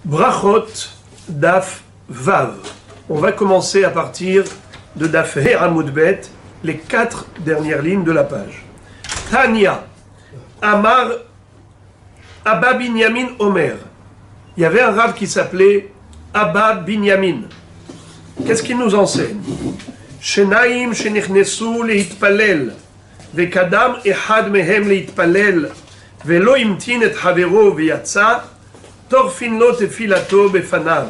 Brachot, Daf Vav. On va commencer à partir de Daf He Amud Bet, les 4 dernières lignes de la page. Tania, Amar, Abba Binyamin Omer. Il y avait un rave qui s'appelait Abba Binyamin. Qu'est-ce qu'il nous enseigne? Shenaim shenichnesu leitpalel, vekadam ehad mehem leitpalel, velo imtin et havero veyatsa, torfin lo tefilato befanav,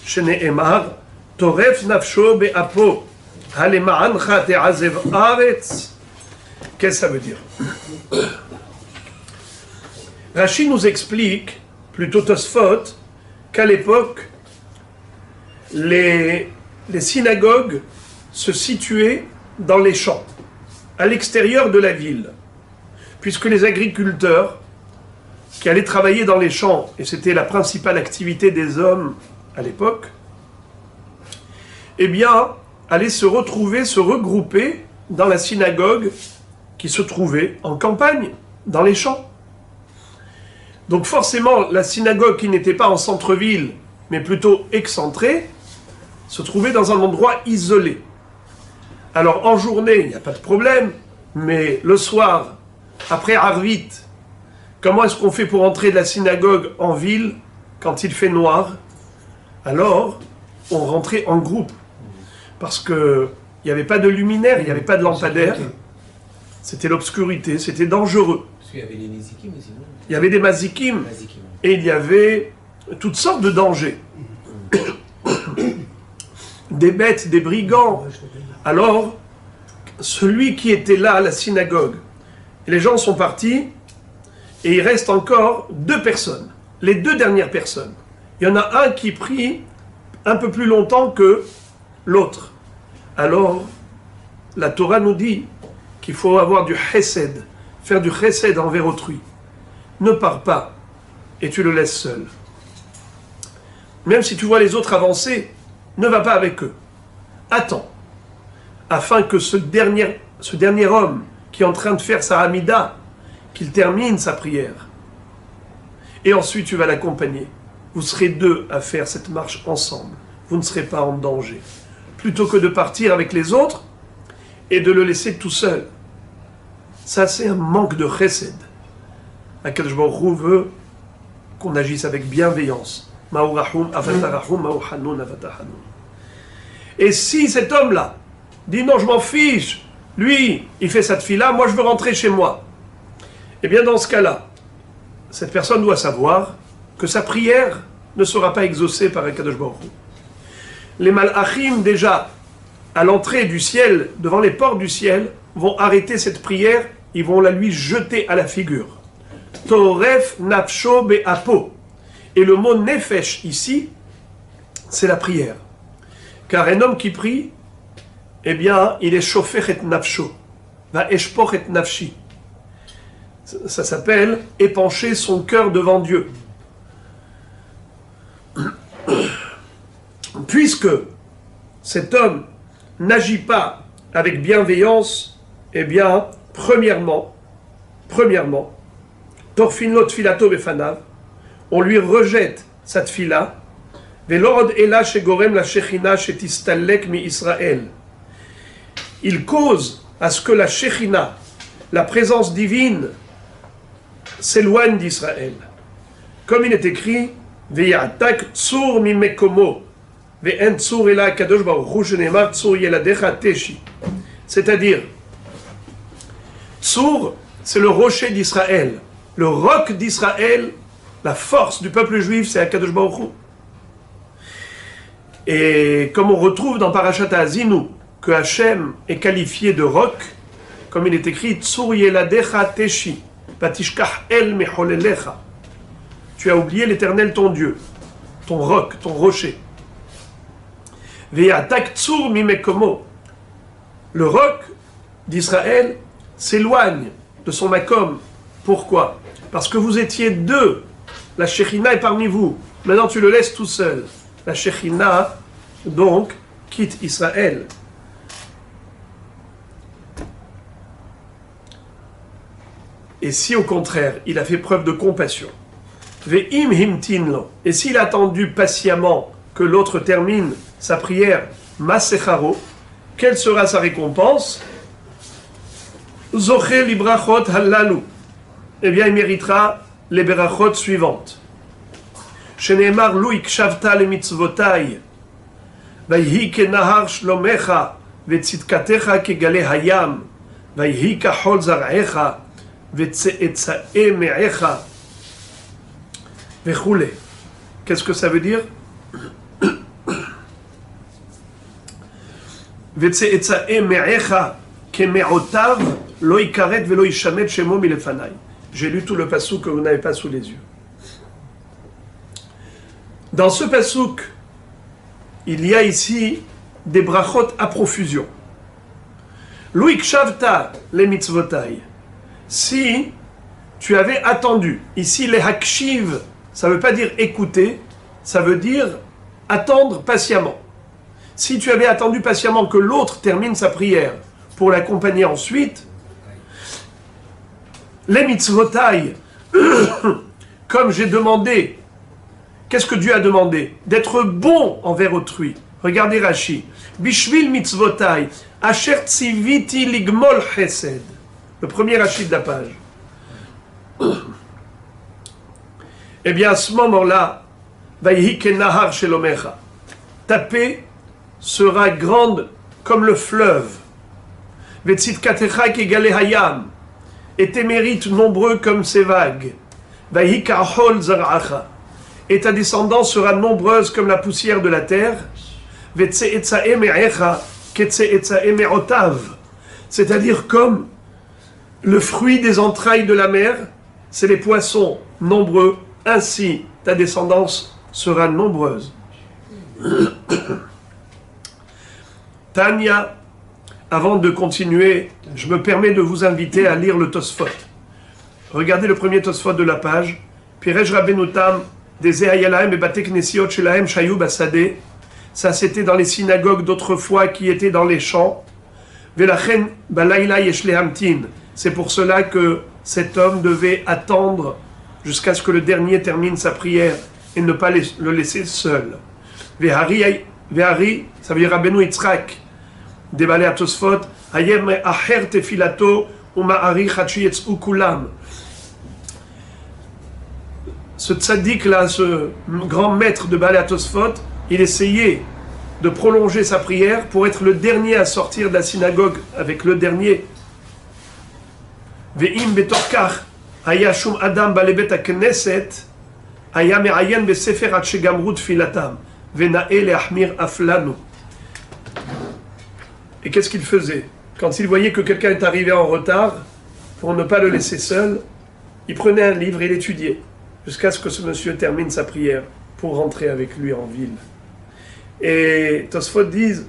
sheneemar, toref nafsho beapo, halema'ancha te'azev aretz. Qu'est-ce que ça veut dire? Rashi nous explique, plutôt Tosfot, qu'à l'époque, les synagogues se situaient dans les champs, à l'extérieur de la ville, puisque les agriculteurs qui allaient travailler dans les champs, et c'était la principale activité des hommes à l'époque, eh bien, allaient se regrouper dans la synagogue qui se trouvait en campagne, dans les champs. Donc forcément, la synagogue qui n'était pas en centre-ville, mais plutôt excentrée, se trouvait dans un endroit isolé. Alors en journée, il n'y a pas de problème, mais le soir, après Arvit, comment est-ce qu'on fait pour entrer de la synagogue en ville quand il fait noir? Alors, on rentrait en groupe, parce qu'il n'y avait pas de luminaire, il n'y avait pas de lampadaire, c'était l'obscurité, c'était dangereux. Parce qu'il y avait les mazikim aussi, non? Il y avait des mazikim, et il y avait toutes sortes de dangers. Des bêtes, des brigands. Alors, celui qui était là à la synagogue, les gens sont partis, et il reste encore 2 personnes, les 2 dernières personnes. Il y en a un qui prie un peu plus longtemps que l'autre. Alors, la Torah nous dit qu'il faut avoir du chesed, faire du chesed envers autrui. Ne pars pas, et tu le laisses seul. Même si tu vois les autres avancer, ne va pas avec eux. Attends, afin que ce dernier homme qui est en train de faire sa Hamida, qu'il termine sa prière. Et ensuite tu vas l'accompagner. Vous serez 2 à faire cette marche ensemble. Vous ne serez pas en danger. Plutôt que de partir avec les autres et de le laisser tout seul. Ça, c'est un manque de chesed. Akadosh Baruch Hu veut qu'on agisse avec bienveillance. Et si cet homme-là dit non, je m'en fiche, lui, il fait sa tefila, moi je veux rentrer chez moi. Eh bien dans ce cas-là, cette personne doit savoir que sa prière ne sera pas exaucée par Akadosh Baruch Hu. Les malachim, déjà, à l'entrée du ciel, devant les portes du ciel, vont arrêter cette prière, ils vont la lui jeter à la figure. Toref nafsho be'apo. Et le mot nefesh ici, c'est la prière. Car un homme qui prie, eh bien, il est chauffé et nafsho, va eshpoch et nafshi. Ça s'appelle épancher son cœur devant Dieu. Puisque cet homme n'agit pas avec bienveillance, eh bien, premièrement, torfinlo tfilato befanav, on lui rejette sa tfila, velord ela shegorem la shechina shetistalek mi Israël. Il cause à ce que la shechina, la présence divine, s'éloigne d'Israël. Comme il est écrit, veyatak tsur mi mekomo, ve'en tsur ela kadosh baruch hu shenemar tsur yeladecha teshi. C'est-à-dire, tsur, c'est le rocher d'Israël, le roc d'Israël. La force du peuple juif, c'est Akadosh Baruch Hu. Et comme on retrouve dans Parashat Azinu que Hachem est qualifié de roc, comme il est écrit Tsur yeladecha teshi, vatishkach el mecholelecha. Tu as oublié l'Éternel ton Dieu, ton roc, ton rocher. Ve'atak tsur mimekomo. Le roc d'Israël s'éloigne de son makom. Pourquoi? Parce que vous étiez 2. La Shechina est parmi vous. Maintenant, tu le laisses tout seul. La Shechina, donc, quitte Israël. Et si, au contraire, il a fait preuve de compassion, Ve'im himtin lo. Et s'il a attendu patiemment que l'autre termine sa prière, masecharo, quelle sera sa récompense? Zoché librachot halalu. Eh bien, il méritera les berachot suivantes. Sheneemar lu ikshavta le mitzvotai. Vayhi kenahar shlomecha. Vetzitkatecha kegale hayam. Vayhi kahol zar'echa. Vetzeetzae me'echa. Vechoule. Qu'est-ce que ça veut dire? Vetzeetzae me'echa keme'otav lo ikaret velo ishamet shemo milefanai. J'ai lu tout le pasouk que vous n'avez pas sous les yeux. Dans ce pasouk, il y a ici des brachot à profusion. Luik shavta les mitzvotai. Si tu avais attendu, ici les hakshiv, ça ne veut pas dire écouter, ça veut dire attendre patiemment. Si tu avais attendu patiemment que l'autre termine sa prière pour l'accompagner ensuite, les mitzvotai, comme j'ai demandé, qu'est-ce que Dieu a demandé? D'être bon envers autrui. Regardez Rashi. Bishvil mitzvotai, asher tziviti ligmol chesed. Le premier Rashi de la page. Eh bien, à ce moment-là, Vayhi kenahar shelomecha. Ta paix sera grande comme le fleuve. Vetzitkatecha kegale hayam. Et tes mérites nombreux comme ces vagues. Vayhi kahol zar'acha. Et ta descendance sera nombreuse comme la poussière de la terre. Vetzeetzae me'echa ketzeetzae me'otav. C'est-à-dire comme le fruit des entrailles de la mer, c'est les poissons nombreux, ainsi ta descendance sera nombreuse. Tania, avant de continuer, je me permets de vous inviter à lire le Tosfot. Regardez le premier Tosfot de la page. Pirej Rabbenutam, des Ehayalahem et Bate Knesiot Shelahem Shayub Asade. Ça, c'était dans les synagogues d'autrefois qui étaient dans les champs. Velachen Balayla Yeshlehamtin. C'est pour cela que cet homme devait attendre jusqu'à ce que le dernier termine sa prière et ne pas le laisser seul. Vehari, ça veut dire Rabbeinu Yitzhak. Débalé à Tosfot, Hayem Acher Tefilato Uma'ari Chachi Yetz'u Kulam. Ce tzaddik là, ce grand maître de Balé à Tosfot, il essayait de prolonger sa prière pour être le dernier à sortir de la synagogue avec le dernier. Ve'im betorkach haya shum adam balebet hakneset haya me'ayen besefer ad shegamru tfilatam ve'na'e le'achmir aflanu. Et qu'est-ce qu'il faisait? Quand il voyait que quelqu'un est arrivé en retard, pour ne pas le laisser seul, il prenait un livre et l'étudiait, jusqu'à ce que ce monsieur termine sa prière, pour rentrer avec lui en ville. Et Tosfot disent,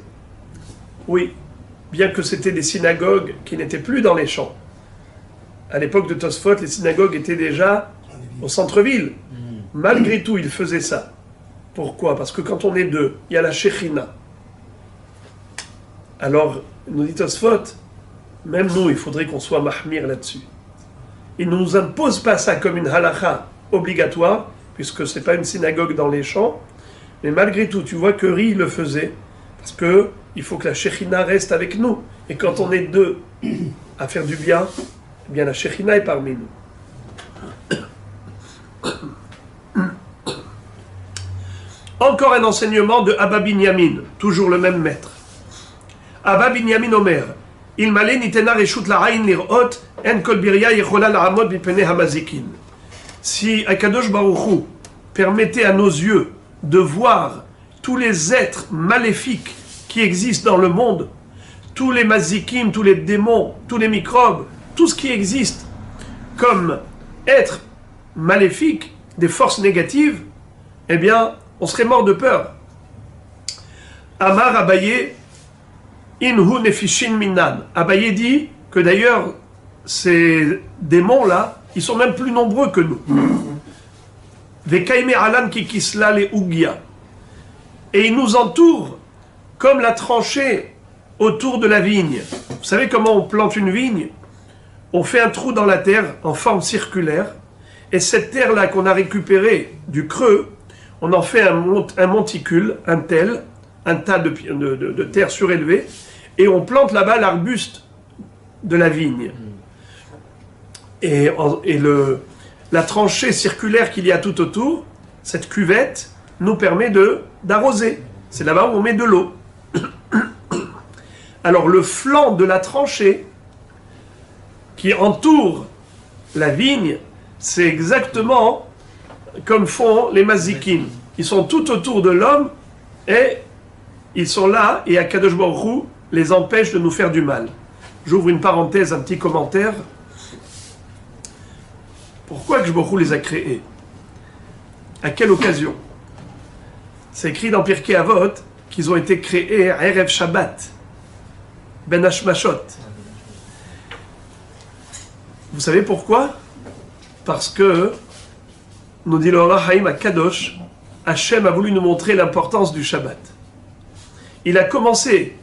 oui, bien que c'était des synagogues qui n'étaient plus dans les champs, à l'époque de Tosfot, les synagogues étaient déjà au centre-ville. Malgré tout, il faisait ça. Pourquoi? Parce que quand on est deux, il y a la Shechina. Alors, nous dit Tosfot, même nous, il faudrait qu'on soit mahmir là-dessus. Il ne nous impose pas ça comme une halakha obligatoire, puisque ce n'est pas une synagogue dans les champs, mais malgré tout, tu vois que Ri le faisait, parce qu'il faut que la Shechina reste avec nous. Et quand on est deux à faire du bien, eh bien la Shechina est parmi nous. Encore un enseignement de Abba Binyamin, toujours le même maître. Abba Binyamin Omer, il malé nitena reshut la'ayin lirot en kol birya yechola la'amod bipene hamazikin. Si Akadosh Baruch Hu permettait à nos yeux de voir tous les êtres maléfiques qui existent dans le monde, tous les mazikim, tous les démons, tous les microbes, tout ce qui existe comme êtres maléfiques, des forces négatives, eh bien, on serait mort de peur. Amar Abaye, Inhu nefishin minan. Abaye dit que d'ailleurs, ces démons-là, ils sont même plus nombreux que nous. Vekaime alan kikisla le ugia. Et ils nous entourent comme la tranchée autour de la vigne. Vous savez comment on plante une vigne? On fait un trou dans la terre en forme circulaire, Et cette terre-là qu'on a récupérée du creux, on en fait un monticule, un tas de terre surélevée, et on plante là-bas l'arbuste de la vigne. Et la tranchée circulaire qu'il y a tout autour, cette cuvette, nous permet d'arroser. C'est là-bas où on met de l'eau. Alors le flanc de la tranchée qui entoure la vigne, c'est exactement comme font les mazikim. Ils sont tout autour de l'homme et ils sont là et Akadosh Baruch Hu les empêche de nous faire du mal. J'ouvre une parenthèse, un petit commentaire. Pourquoi Akadosh Baruch Hu les a créés? À quelle occasion? C'est écrit dans Pirkei Avot qu'ils ont été créés à Erev Shabbat, Ben Hashmashot. Vous savez pourquoi? Parce que, nous dit le Ohr Haïm à Kadosh, Hachem a voulu nous montrer l'importance du Shabbat. Il a commencé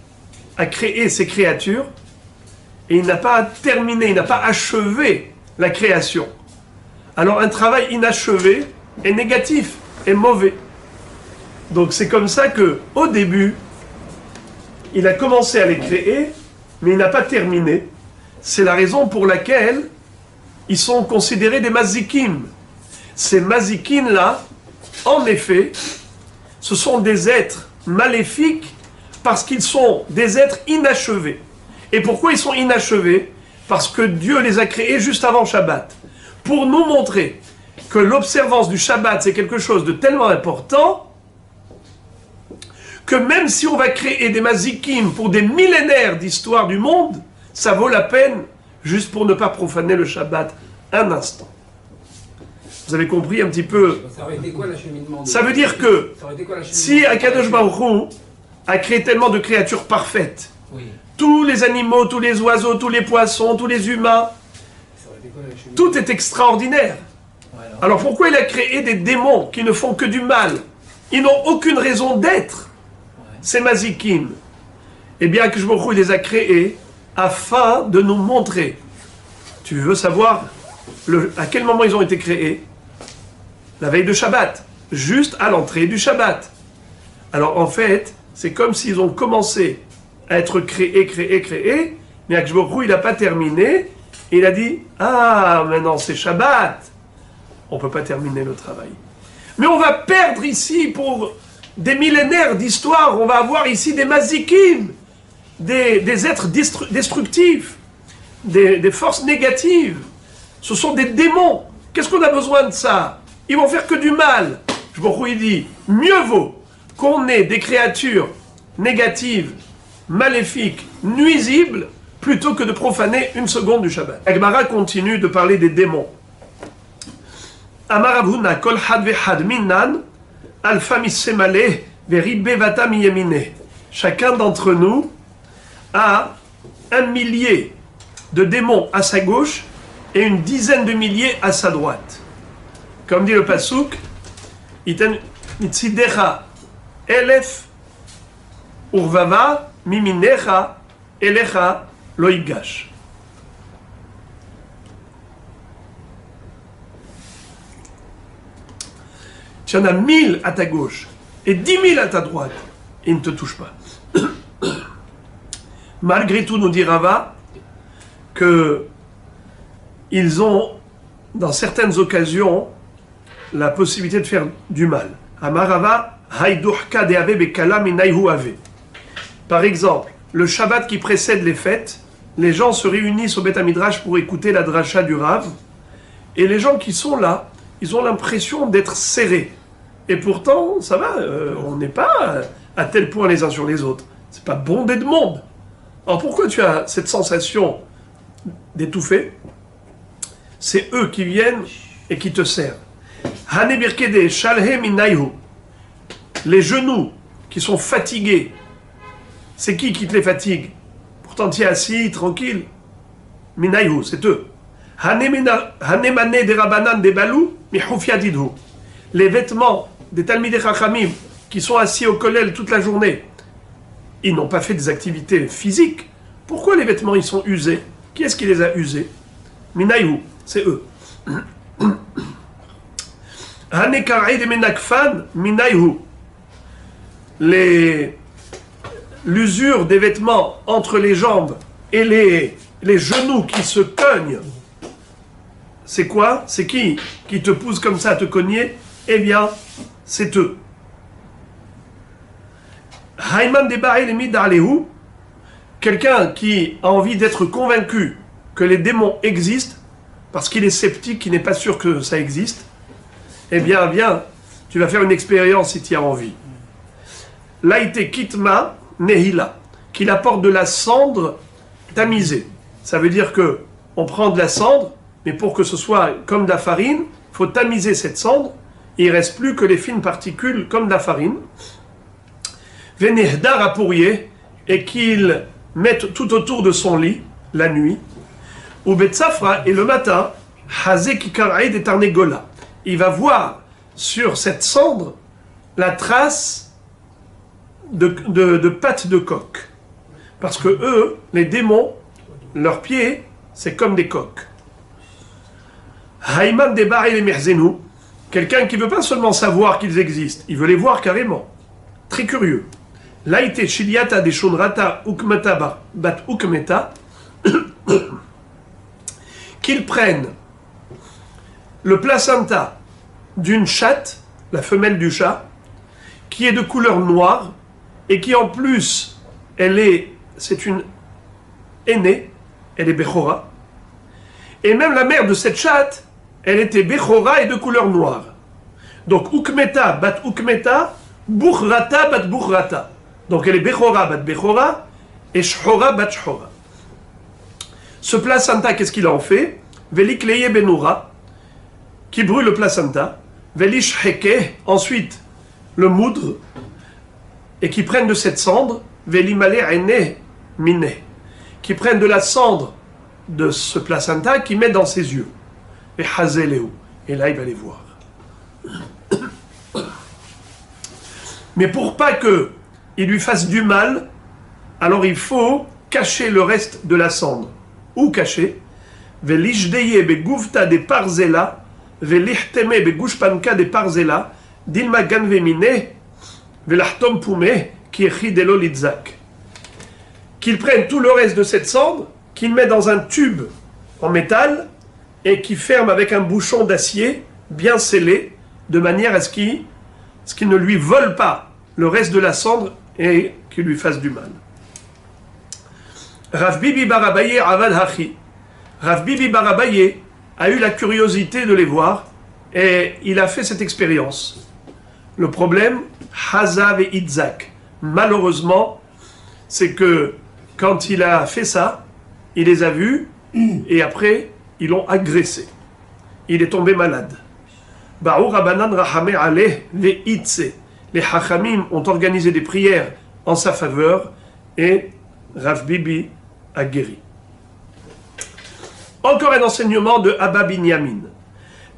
à créer ces créatures et il n'a pas terminé, il n'a pas achevé la création. Alors un travail inachevé est négatif, est mauvais. Donc c'est comme ça que, au début, il a commencé à les créer, mais il n'a pas terminé. C'est la raison pour laquelle ils sont considérés des mazikim. Ces mazikim-là, en effet, ce sont des êtres maléfiques parce qu'ils sont des êtres inachevés. Et pourquoi ils sont inachevés? Parce que Dieu les a créés juste avant Shabbat. Pour nous montrer que l'observance du Shabbat, c'est quelque chose de tellement important que même si on va créer des mazikim pour des millénaires d'histoire du monde, ça vaut la peine juste pour ne pas profaner le Shabbat un instant. Vous avez compris un petit peu? Ça aurait été quoi l'acheminement? Ça veut dire que si Akadosh Baruch Hu a créé tellement de créatures parfaites, oui, tous les animaux, tous les oiseaux, tous les poissons, tous les humains, tout est extraordinaire. Alors pourquoi il a créé des démons qui ne font que du mal? Ils n'ont aucune raison d'être, ces mazikim. Eh bien, Akadosh Baruch Hu les a créés afin de nous montrer. Tu veux savoir à quel moment ils ont été créés? La veille de Shabbat, juste à l'entrée du Shabbat. Alors en fait, c'est comme s'ils ont commencé à être créés, mais Akadosh Baruch Hu, il n'a pas terminé, et il a dit, ah, maintenant c'est Shabbat, on ne peut pas terminer le travail. Mais on va perdre ici, pour des millénaires d'histoire, on va avoir ici des mazikim, des êtres destructifs, des forces négatives. Ce sont des démons. Qu'est-ce qu'on a besoin de ça? Ils vont faire que du mal. Je vous dis, mieux vaut qu'on ait des créatures négatives, maléfiques, nuisibles, plutôt que de profaner une seconde du Shabbat. Agmara continue de parler des démons. Amar Avuna kol had vehad minnan alfa misemale veribe vata miyemine. Chacun d'entre nous a 1 millier de démons à sa gauche et une dizaine de milliers à sa droite. Comme dit le Pasuk, Itzidecha elef urvava miminecha elecha loigash. Tu en as 1000 à ta gauche et 10 000 à ta droite, et ils ne te touchent pas. Malgré tout, nous dit Rava que ils ont, dans certaines occasions, la possibilité de faire du mal. Amarava haïdouhka de ave bekala minayhu ave. Par exemple, le Shabbat qui précède les fêtes, les gens se réunissent au Beth Midrash pour écouter la dracha du Rav, et les gens qui sont là, ils ont l'impression d'être serrés. Et pourtant, ça va, on n'est pas à tel point les uns sur les autres. C'est pas bondé de monde. Alors pourquoi tu as cette sensation d'étouffer? C'est eux qui viennent et qui te servent. Hane birkede shalhe minayhu. Les genoux qui sont fatigués. C'est qui te les fatigue? Pourtant tu es assis, tranquille. Minayhu, c'est eux. Hane mane de rabanan de balou, mihoufyadidhu. Les vêtements des Talmidei Chachamim qui sont assis au kollel toute la journée, ils n'ont pas fait des activités physiques. Pourquoi les vêtements ils sont usés? Qui est-ce qui les a usés? Minayhu, c'est eux. L'usure des vêtements entre les jambes et les genoux qui se cognent, c'est quoi? C'est qui te pousse comme ça à te cogner? Eh bien, c'est eux. Quelqu'un qui a envie d'être convaincu que les démons existent, parce qu'il est sceptique, qu'il n'est pas sûr que ça existe, eh bien, viens, tu vas faire une expérience si tu as envie. Laïté kitma nehila, qu'il apporte de la cendre tamisée. Ça veut dire que on prend de la cendre, mais pour que ce soit comme de la farine, il faut tamiser cette cendre, et il ne reste plus que les fines particules comme de la farine. Venehdar à pourrier, et qu'il mette tout autour de son lit, la nuit. Ou Betsafra, et le matin, Hazé Kikaraïd et Tarnegola. Il va voir sur cette cendre la trace de pattes de coq. Parce que eux, les démons, leurs pieds, c'est comme des coqs. Haïman Debar et les Merzenu, quelqu'un qui ne veut pas seulement savoir qu'ils existent, il veut les voir carrément. Très curieux. Laïté Shiliata de Shunrata Ukmata Bat Ukmeta, qu'ils prennent le placenta d'une chatte, la femelle du chat, qui est de couleur noire, et qui en plus, c'est une aînée, elle est Bechora, et même la mère de cette chatte, elle était Bechora et de couleur noire. Donc, Ukmeta bat Ukmeta, Bukhrata bat Bukhrata. Donc, elle est Bechora bat Bechora, et Shhora bat Shhora. Ce placenta, qu'est-ce qu'il en fait? Velikleye Benoura, qui brûle le placenta, Velishheke, ensuite le moudre, et qui prennent de cette cendre, Velimale Aine Mine, qui prennent de la cendre de ce placenta, qui mettent dans ses yeux. Et Hazeleu, et là il va les voir. Mais pour pas qu'il lui fasse du mal, alors il faut cacher le reste de la cendre. Où cacher? Velishdeye beguvta de parzela, velihteme begushpanka de parzela, dilma ganvemine, velahtom pume, qui est chidelo litzak. Qu'il prenne tout le reste de cette cendre, qu'il met dans un tube en métal, et qui ferme avec un bouchon d'acier bien scellé, de manière à ce qu'il ne lui vole pas le reste de la cendre et qu'il lui fasse du mal. Rav Bibi Barabaye Avad Hachi. Rav Bibi Barabaye a eu la curiosité de les voir et il a fait cette expérience. Le problème, Hazav et Itzak. Malheureusement, c'est que quand il a fait ça, il les a vus et après, ils l'ont agressé. Il est tombé malade. Ba'ou Rabanan Rahame Aleh Ve'itse. Les Hachamim ont organisé des prières en sa faveur et Rav Bibi a guéri. Encore un enseignement de Abba Binyamin.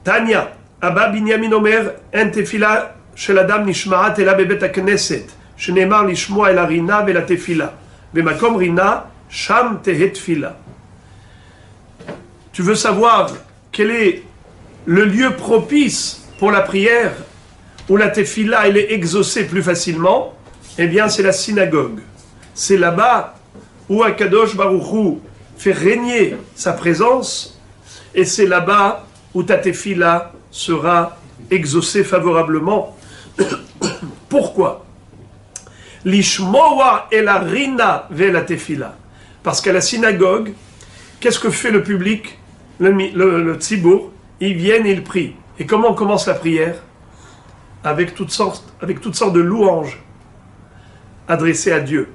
Tanya, Abba Binyamin Omer, en tefila shel adam nishma'at ela bebet hakneset, shenemar lishmoa el harina vela tefila, vemakom rina, sham tehet tefila. Tu veux savoir quel est le lieu propice pour la prière, où la tefila elle est exaucée plus facilement? Eh bien, c'est la synagogue. C'est là-bas où Akadosh Baruch Hu fait régner sa présence, et c'est là-bas où ta tefila sera exaucée favorablement. Pourquoi? Lishmoa el harina ve la tefila. Parce qu'à la synagogue, qu'est-ce que fait le public, le tzibour? Ils viennent et ils prient. Et comment on commence la prière? Avec toutes sortes de louanges adressées à Dieu.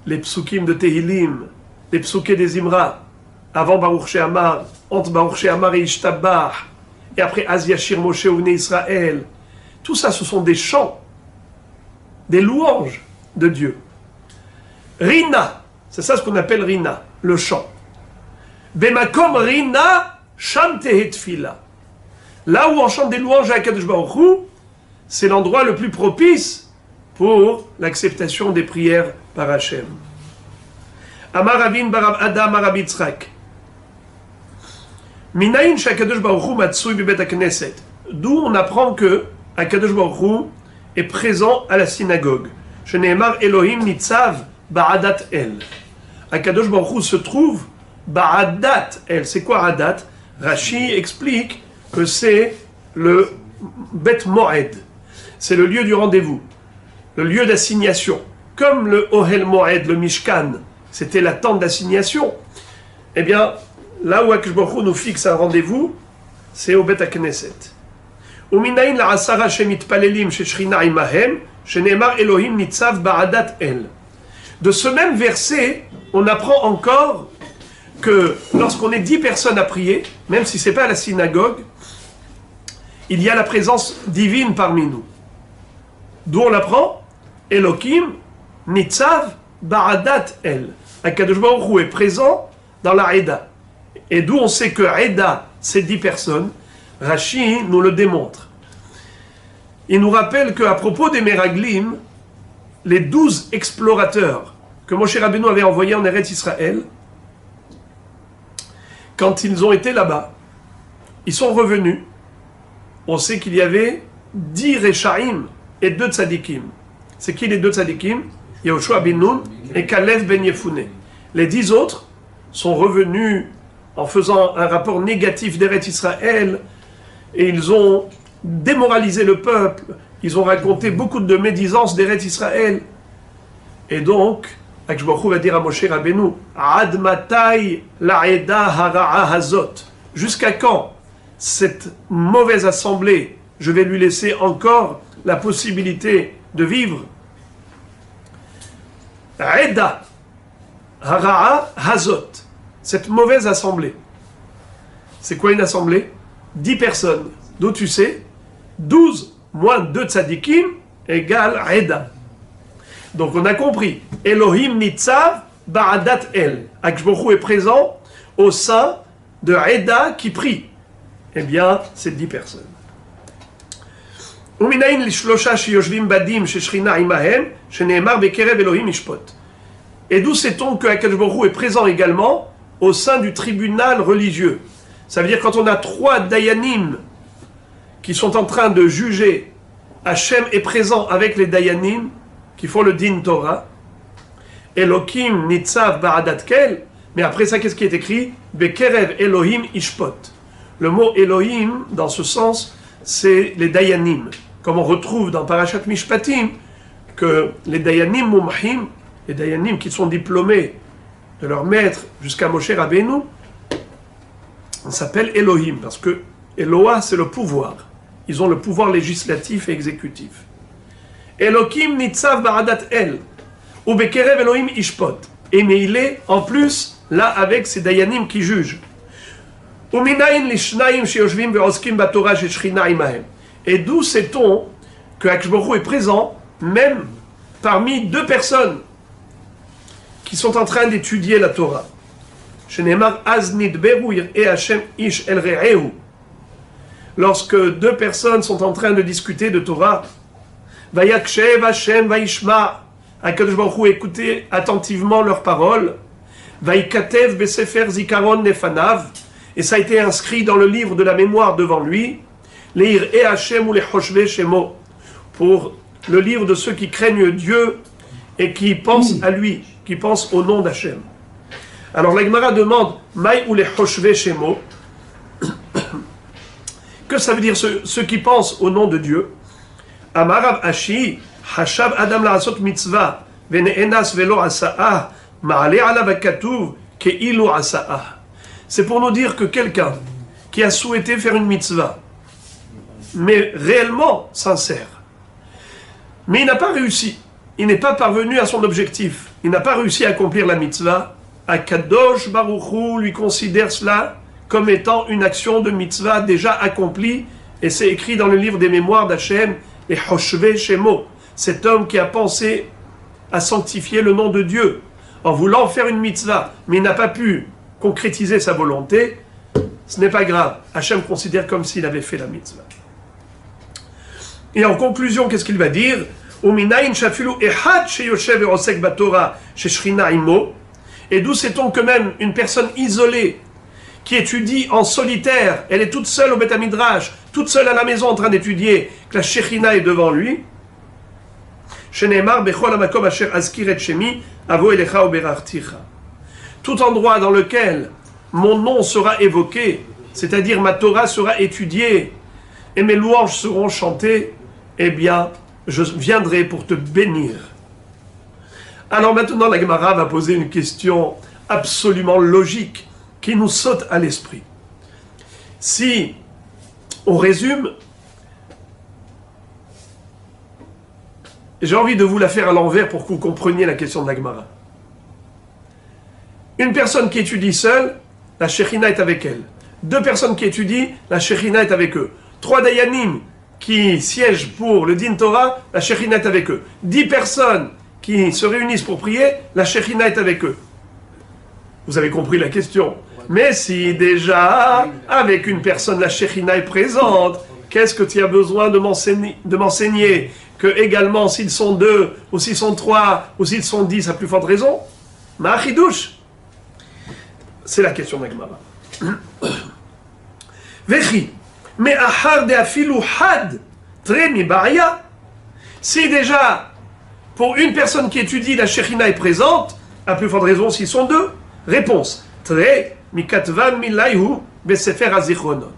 Les psukim de Tehilim, les psukim des Imra, avant Baruch She'amar, entre Baruch She'amar et Ishtabah, et après Az Yashir Moshe Oune Israël. Tout ça, ce sont des chants, des louanges de Dieu. Rina, c'est ça ce qu'on appelle Rina, le chant. Bemakom Rina, Sham Tehet Tfila. Là où on chante des louanges à Kadosh Baruch Hu, c'est l'endroit le plus propice pour l'acceptation des prières par Hachem. Amar Rabin Barav Adam Rabbi Yitzchak. Minayin shakadosh baruch hu matsui bebet hakneset. d'où on apprend que Akadosh Baruch Hu est présent à la synagogue. Sheneemar Elohim Nitzav Ba'adat El. Akadosh Baruch Hu se trouve Ba'adat El. C'est quoi Adat? Rashi explique que c'est le Bet Moed. C'est le lieu du rendez-vous, le lieu d'assignation. Comme le Ohel Moed, le Mishkan, c'était la tente d'assignation, eh bien, là où Akadosh Baruch Hu nous fixe un rendez-vous, c'est au Bet HaKnesset. Uminayin la'asara shemitpalelim sheshrina imahem, sheneemar Elohim nitzav ba'adat el. De ce même verset, on apprend encore que lorsqu'on est 10 personnes à prier, même si ce n'est pas à la synagogue, il y a la présence divine parmi nous. D'où on l'apprend? Elohim nitzav ba'adat el. Akadosh Baruch Hu est présent dans la Eda. Et d'où on sait que Eda, c'est 10 personnes. Rashi nous le démontre. Il nous rappelle qu'à propos des Meraglim, les 12 explorateurs que Moshe Rabbeinu avait envoyés en Eretz Israël, quand ils ont été là-bas, ils sont revenus. On sait qu'il y avait 10 Rechaim et 2 Tzadikim. C'est qui les 2 Tzadikim? Yehoshua ben Nun et Kalev ben Yefune. Les 10 autres sont revenus en faisant un rapport négatif d'Eretz Israël, et ils ont démoralisé le peuple, ils ont raconté beaucoup de médisances d'Eretz Israël. Et donc, Akadosh Baruch Hu va dire à Moshe Rabbeinu, Ad matai la'eda hara'a hazot. Jusqu'à quand cette mauvaise assemblée, je vais lui laisser encore la possibilité de vivre? Eda hara'a hazot. Cette mauvaise assemblée. C'est quoi une assemblée? 10 personnes. D'où tu sais? 12 moins 2 tzadikim égale Eda. Donc on a compris. Elohim nitzav ba'adat el. Akadosh Baruch Hu est présent au sein de Eda qui prie. Eh bien, c'est 10 personnes. Uminayin lishlosha shiyoshvim badim sheshrina imahem sheneemar bekerev Elohim ishpot. Et d'où sait-on que Akadosh Baruch Hu est présent également au sein du tribunal religieux? Ça veut dire quand on a 3 dayanim qui sont en train de juger, Hachem est présent avec les dayanim qui font le din Torah. Elohim nitzav ba'adat kel. Mais après ça, qu'est-ce qui est écrit? Bekerev Elohim ishpot. Le mot Elohim, dans ce sens, c'est les dayanim. Comme on retrouve dans Parashat Mishpatim, que les dayanim mumhim, les dayanim qui sont diplômés de leur maître jusqu'à Moshe Rabbeinu, on s'appelle Elohim, parce que Eloah, c'est le pouvoir. Ils ont le pouvoir législatif et exécutif. Elohim nitzav ba'adat el, ou bekerev Elohim ishpot. Et mais il est, en plus, là avec ces dayanim qui jugent. Uminayin lishnayim sheyoshvim ve'oskim batorah sheshchina imahem. Et d'où sait-on que Akadosh Baruch Hu est présent, même parmi 2 personnes qui sont en train d'étudier la Torah? Sheneemar az nidberu yir'eh Hashem ish el re'ehu. Lorsque 2 personnes sont en train de discuter de Torah, vayakshev Hashem vaishma. Akadosh Baruch Hu écoutait attentivement leurs paroles. Vaikatev besefer zikaron nefanav. Et ça a été inscrit dans le livre de la mémoire devant lui. Leir e Hashem ou les choshve shemo. Pour le livre de ceux qui craignent Dieu et qui pensent à lui, qui pensent au nom d'Hachem. Alors la Gemara demande Maï ou les choshve shemo. Que ça veut dire ceux qui pensent au nom de Dieu? Amarav Ashi, Hashav Adam la'asot mitzvah, vene'enas velo asa'ah, ma'ale alav hakatuv, ke'ilu asa'ah. C'est pour nous dire que quelqu'un qui a souhaité faire une mitzvah, mais réellement sincère, mais il n'a pas réussi, il n'est pas parvenu à son objectif, il n'a pas réussi à accomplir la mitzvah, Akadosh Baruch Hu lui considère cela comme étant une action de mitzvah déjà accomplie, et c'est écrit dans le livre des mémoires d'Hachem, les Hoshve Shemo, cet homme qui a pensé à sanctifier le nom de Dieu, en voulant faire une mitzvah, mais il n'a pas pu concrétiser sa volonté, ce n'est pas grave. Hachem considère comme s'il avait fait la mitzvah. Et en conclusion, qu'est-ce qu'il va dire? Et d'où sait-on que même une personne isolée qui étudie en solitaire, elle est toute seule au Beth Midrash, toute seule à la maison en train d'étudier, que la Shekhinah est devant lui, tout endroit dans lequel mon nom sera évoqué, c'est-à-dire ma Torah sera étudiée et mes louanges seront chantées, eh bien, je viendrai pour te bénir. Alors maintenant, la Gemara va poser une question absolument logique qui nous saute à l'esprit. Si on résume, j'ai envie de vous la faire à l'envers pour que vous compreniez la question de la Gemara. Une personne qui étudie seule, la Shekhinah est avec elle. 2 personnes qui étudient, la Shekhinah est avec eux. 3 Dayanim qui siègent pour le Din Torah, la Shekhinah est avec eux. 10 personnes qui se réunissent pour prier, la Shekhinah est avec eux. Vous avez compris la question. Mais si déjà, avec une personne, la Shekhinah est présente, qu'est-ce que tu as besoin de m'enseigner que également, s'ils sont 2, ou s'ils sont 3, ou s'ils sont 10, à plus forte raison, Ma'achidouche. C'est la question d'Agmara. Vechi, mais ahar de afilu had, tremi ba'ya. Si déjà, pour une personne qui étudie, la Shekhinah est présente, à plus forte raison s'ils sont 2. Réponse, tre mikatvan milayhu besefer azichronot.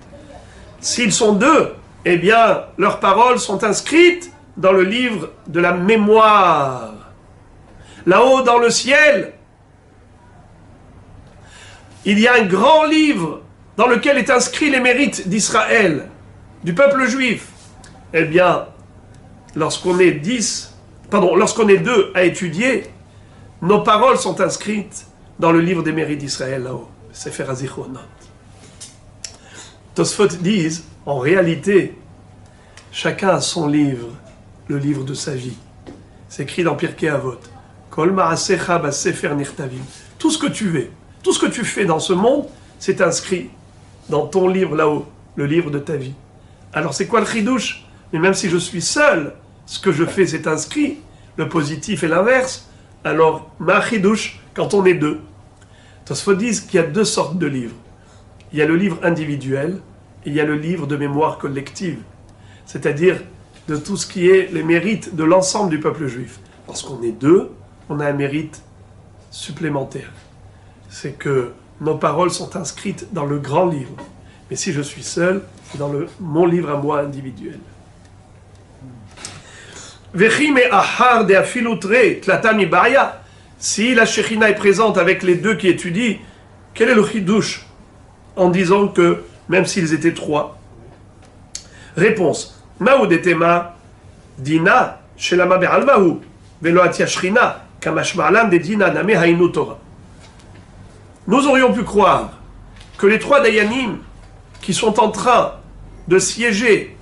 S'ils sont 2, eh bien, leurs paroles sont inscrites dans le livre de la mémoire. Là-haut, dans le ciel, il y a un grand livre dans lequel est inscrit les mérites d'Israël, du peuple juif. Eh bien, lorsqu'on est 2 à étudier, nos paroles sont inscrites dans le livre des mérites d'Israël là-haut, Sefer HaZichronot. Tosfot disent, en réalité, chacun a son livre, le livre de sa vie. C'est écrit dans Pirkei Avot. Kol ma'asecha b'sefer nichtavim. Tout ce que tu fais dans ce monde, c'est inscrit dans ton livre là-haut, le livre de ta vie. Alors c'est quoi le chidouche? Mais même si je suis seul, ce que je fais c'est inscrit, le positif et l'inverse. Alors, ma chidouche, quand on est 2, Tosfot disent qu'il y a 2 sortes de livres. Il y a le livre individuel et il y a le livre de mémoire collective. C'est-à-dire de tout ce qui est les mérites de l'ensemble du peuple juif. Lorsqu'on est 2, on a un mérite supplémentaire. C'est que nos paroles sont inscrites dans le grand livre. Mais si je suis seul, c'est dans mon livre à moi individuel. Si la Shekhinah est présente avec les 2 qui étudient, quel est le chidouche en disant que même s'ils étaient 3? Réponse. Maoudetema dina shelama be'almahu velo atia shrina kamashma'alam de dina name hainu Torah. Nous aurions pu croire que les 3 Dayanim qui sont en train de siéger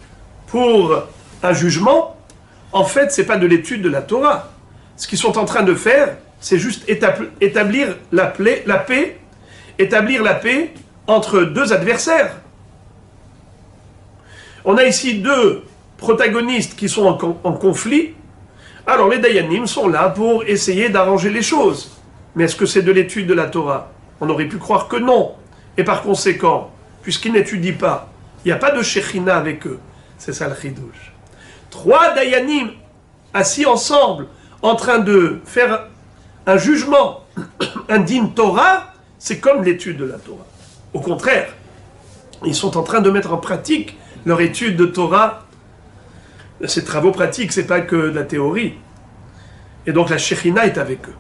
pour un jugement, en fait, ce n'est pas de l'étude de la Torah. Ce qu'ils sont en train de faire, c'est juste établir la paix entre 2 adversaires. On a ici 2 protagonistes qui sont en conflit. Alors les Dayanim sont là pour essayer d'arranger les choses. Mais est-ce que c'est de l'étude de la Torah? On aurait pu croire que non. Et par conséquent, puisqu'ils n'étudient pas, il n'y a pas de Shekhinah avec eux. C'est ça le chidouche. 3 Dayanim assis ensemble, en train de faire un jugement, un din Torah, c'est comme l'étude de la Torah. Au contraire, ils sont en train de mettre en pratique leur étude de Torah. Ces travaux pratiques, c'est pas que de la théorie. Et donc la Shekhinah est avec eux.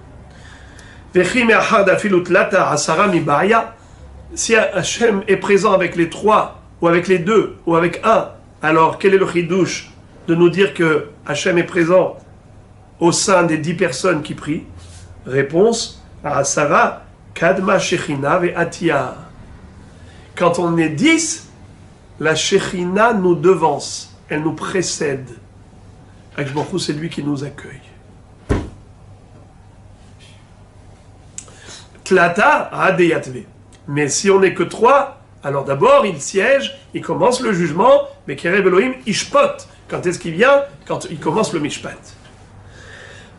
Si Hachem est présent avec les 3, ou avec les 2, ou avec 1, alors quel est le chidouche de nous dire que Hachem est présent au sein des 10 personnes qui prient? Réponse, Asara, Kadma Shekhinah ve Atia. Quand on est 10, la Shekhinah nous devance, elle nous précède. Akshbaruch, c'est lui qui nous accueille. Tlata Adeyatve. Mais si on n'est que 3, alors d'abord il siège, il commence le jugement, mais Kerev Elohim Ishpot. Quand est-ce qu'il vient? Quand il commence le Mishpat.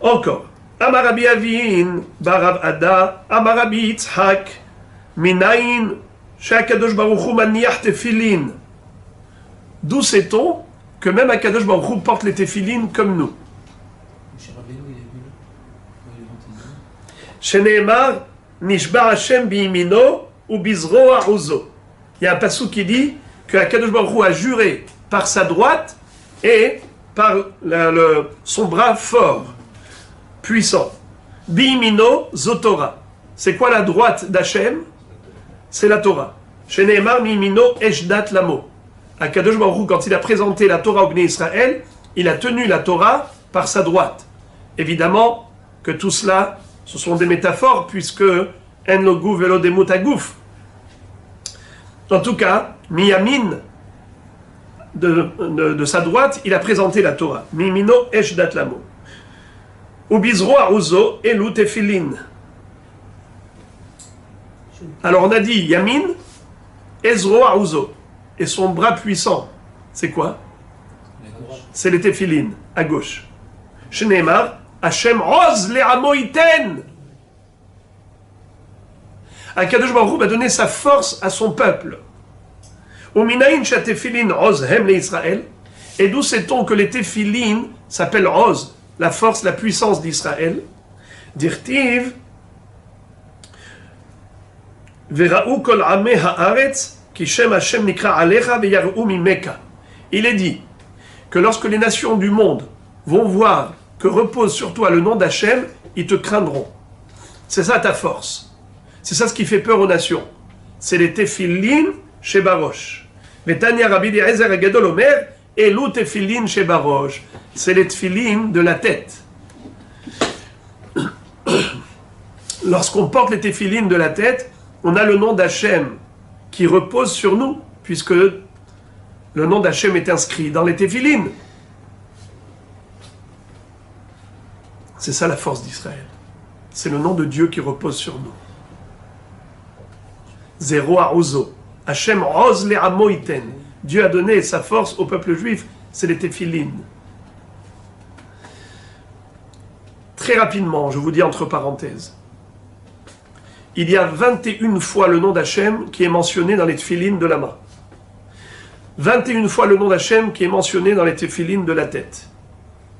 Encore. Amarabi Avin, Barav Ada, Amarabi Yitzhak, Minayin, Shakadosh Baruch Hu Maniach Tefilin, D'où sait-on que même Akadosh Baruch Hu porte les téphilines comme nous? Sheneemar Nishbar Hashem bi'imino ou bizro aruzo. Il y a un passage qui dit que Akadosh Baruch Hu a juré par sa droite et par son bras fort, puissant. Bi'imino zotora. C'est quoi la droite d'Hachem? C'est la Torah. Sheneemar bi'imino eshdat lamo. Akadosh Baruch Hu, quand il a présenté la Torah au Bnei Israël, il a tenu la Torah par sa droite. Évidemment que tout cela, ce sont des métaphores, puisque en lo gouf velo demut hagouf. En tout cas, miyamin, de sa droite, il a présenté la Torah. Mimino eshdat lamo. Ubizro aruzo elu tefilin. Alors on a dit yamin, ezro aruzo. Et son bras puissant, c'est quoi? C'est les téphilines, à gauche. Shneimar, Hashem oz le amoiten. Akadosh Baruch Hu va donner sa force à son peuple. Uminayin shatefilin oz hem le Israël. Et d'où sait-on que les téphilines s'appellent oz, la force, la puissance d'Israël? Dirtiv, vera'u kol ameh haaretz. Il est dit que lorsque les nations du monde vont voir que repose sur toi le nom d'Hachem, ils te craindront. C'est ça ta force. C'est ça ce qui fait peur aux nations. C'est les téphilines chez Barosh. Vetania Rabbi Eliezer Agadol Omer, Elu téphilines chez Barosh. C'est les téphilines de la tête. Lorsqu'on porte les téphilines de la tête, on a le nom d'Hachem qui repose sur nous, puisque le nom d'Hachem est inscrit dans les téphilines. C'est ça la force d'Israël. C'est le nom de Dieu qui repose sur nous. Zéro aruzo. Hachem oz le amoiten. Dieu a donné sa force au peuple juif, c'est les téphilines. Très rapidement, je vous dis entre parenthèses, il y a 21 fois le nom d'Hachem qui est mentionné dans les téphilines de la main. 21 fois le nom d'Hachem qui est mentionné dans les téphilines de la tête.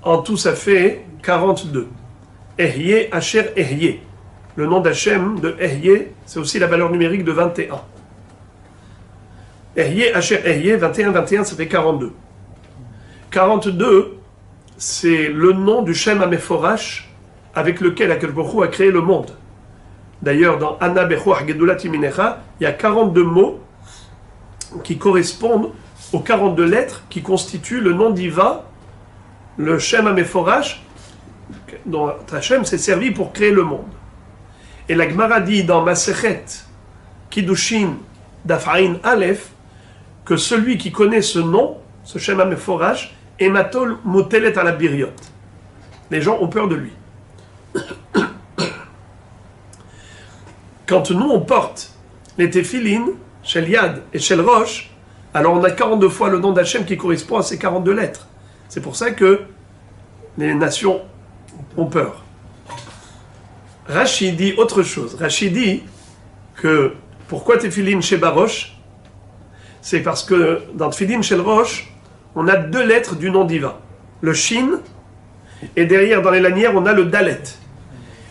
En tout, ça fait 42. Ehyeh, Asher, Ehyeh. Le nom d'Hachem de Ehyeh, c'est aussi la valeur numérique de 21. Ehyeh, Asher, Ehyeh, 21, 21, ça fait 42. 42, c'est le nom du Shem HaMeforash avec lequel Akadosh Baruch Hu a créé le monde. D'ailleurs, dans Anna Bechuach Gedulat Yiminecha, il y a 42 mots qui correspondent aux 42 lettres qui constituent le nom divin, le Shem HaMeforash, dont Hachem s'est servi pour créer le monde. Et la Gemara dit dans Masechet Kiddushin Daf Ayin Aleph que celui qui connaît ce nom, ce Shem HaMeforash, Ematol Motelet ala Biriot. Les gens ont peur de lui. Quand nous on porte les téphilines, Shel Yad et Shel Rosh, alors on a 42 fois le nom d'Hachem qui correspond à ces 42 lettres. C'est pour ça que les nations ont peur. Rashi dit autre chose. Rashi dit que pourquoi téphilines chez Barosh? C'est parce que dans téphilines Shel Rosh, on a 2 lettres du nom divin. Le Shin, et derrière dans les lanières on a le Dalet.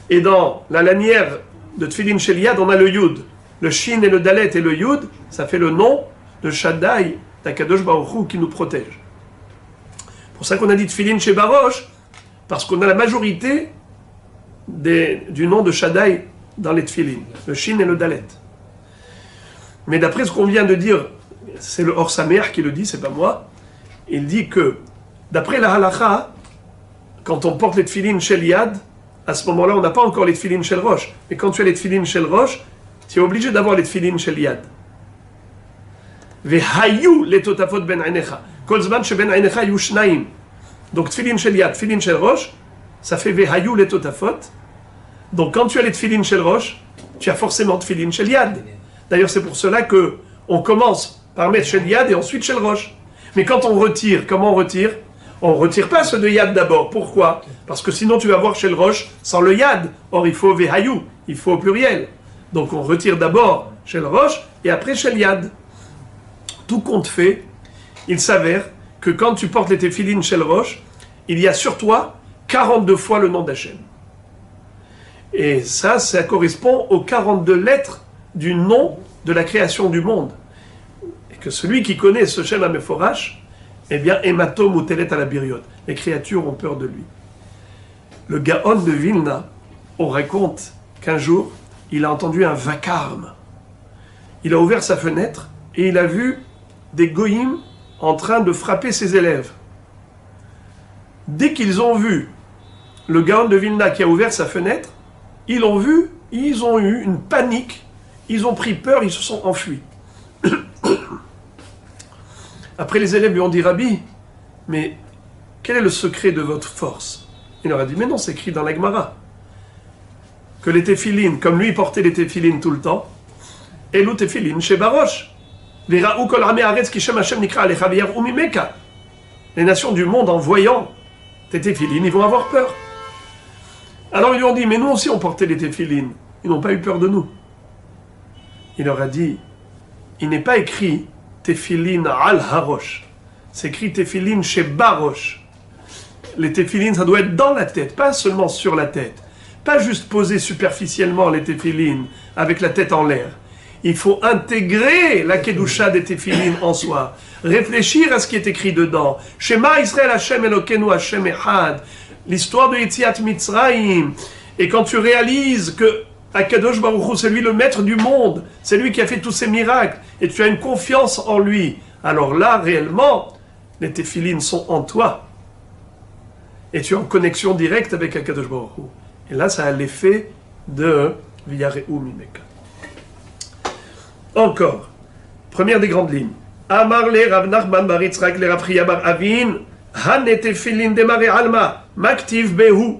Et dans la lanière de Tfilin Shel Yad, on a le Yud. Le Shin et le Dalet et le Yud, ça fait le nom de Shaddai, d'Akadosh Baruch Hu qui nous protège. C'est pour ça qu'on a dit Tfilin chez Barosh, parce qu'on a la majorité du nom de Shaddai dans les Tfilin, le Shin et le Dalet. Mais d'après ce qu'on vient de dire, c'est le Or Sameach qui le dit, c'est pas moi, il dit que, d'après la Halacha, quand on porte les Tfilin Shel Yad, à ce moment-là, on n'a pas encore les tefilines Shel Rosh. Mais quand tu as les tefilines Shel Rosh, tu es obligé d'avoir les tefilines Shel Yad. Vehayu le totafot ben ainecha. Kol zman she ben ainecha yu shnaim. Donc tefilin Shel Yad, tefilin Shel Rosh, ça fait vehayu le totafot. Donc quand tu as les tefilines Shel Rosh, tu as forcément tefilin Shel Yad. D'ailleurs, c'est pour cela que on commence par mettre Shel Yad et ensuite Shel Rosh. Mais quand on retire, comment on retire? On ne retire pas ceux de Yad d'abord. Pourquoi? Parce que sinon tu vas voir Shel Rosh sans le Yad. Or il faut Vehayu, il faut au pluriel. Donc on retire d'abord Shel Rosh et après Shel Yad. Tout compte fait, il s'avère que quand tu portes les téphilines chez le Roche, il y a sur toi 42 fois le nom d'Hachem. Et ça correspond aux 42 lettres du nom de la création du monde. Et que celui qui connaît ce Shem HaMeforash, eh bien, hématome ou telet à la biriot. Les créatures ont peur de lui. Le Gaon de Vilna, on raconte qu'un jour, il a entendu un vacarme. Il a ouvert sa fenêtre et il a vu des goïms en train de frapper ses élèves. Dès qu'ils ont vu le Gaon de Vilna qui a ouvert sa fenêtre, ils l'ont vu, ils ont eu une panique, ils ont pris peur, ils se sont enfuis. Après, les élèves lui ont dit, Rabbi, mais quel est le secret de votre force? Il leur a dit, mais non, c'est écrit dans la Gemara que les téphilines, comme lui portait les téphilines tout le temps, et l'ou téphilines chez Baroche. Les nations du monde, en voyant tes téphilines, ils vont avoir peur. Alors ils lui ont dit, mais nous aussi on portait les téphilines. Ils n'ont pas eu peur de nous. Il leur a dit, il n'est pas écrit téphilines al harosh. C'est écrit téphilines chez Baroche. Les téphilines, ça doit être dans la tête, pas seulement sur la tête. Pas juste poser superficiellement les téphilines avec la tête en l'air. Il faut intégrer la kedusha des téphilines en soi. Réfléchir à ce qui est écrit dedans. Shema Israël Hashem Elokeinu Hashem Echad. L'histoire de Yetziat Mitzrayim. Et quand tu réalises que Akadosh Baruch Hu, c'est lui le maître du monde, c'est lui qui a fait tous ces miracles, et tu as une confiance en lui, alors là, réellement, les téphilines sont en toi. Et tu es en connexion directe avec Akadosh Baruch Hu. Et là, ça a l'effet de V'yareu mimeka. Encore, première des grandes lignes. Amar le Rav Nachman bar Yitzchak le Rav Chiya bar Avin, Hane tefilin demare alma, maktiv behu.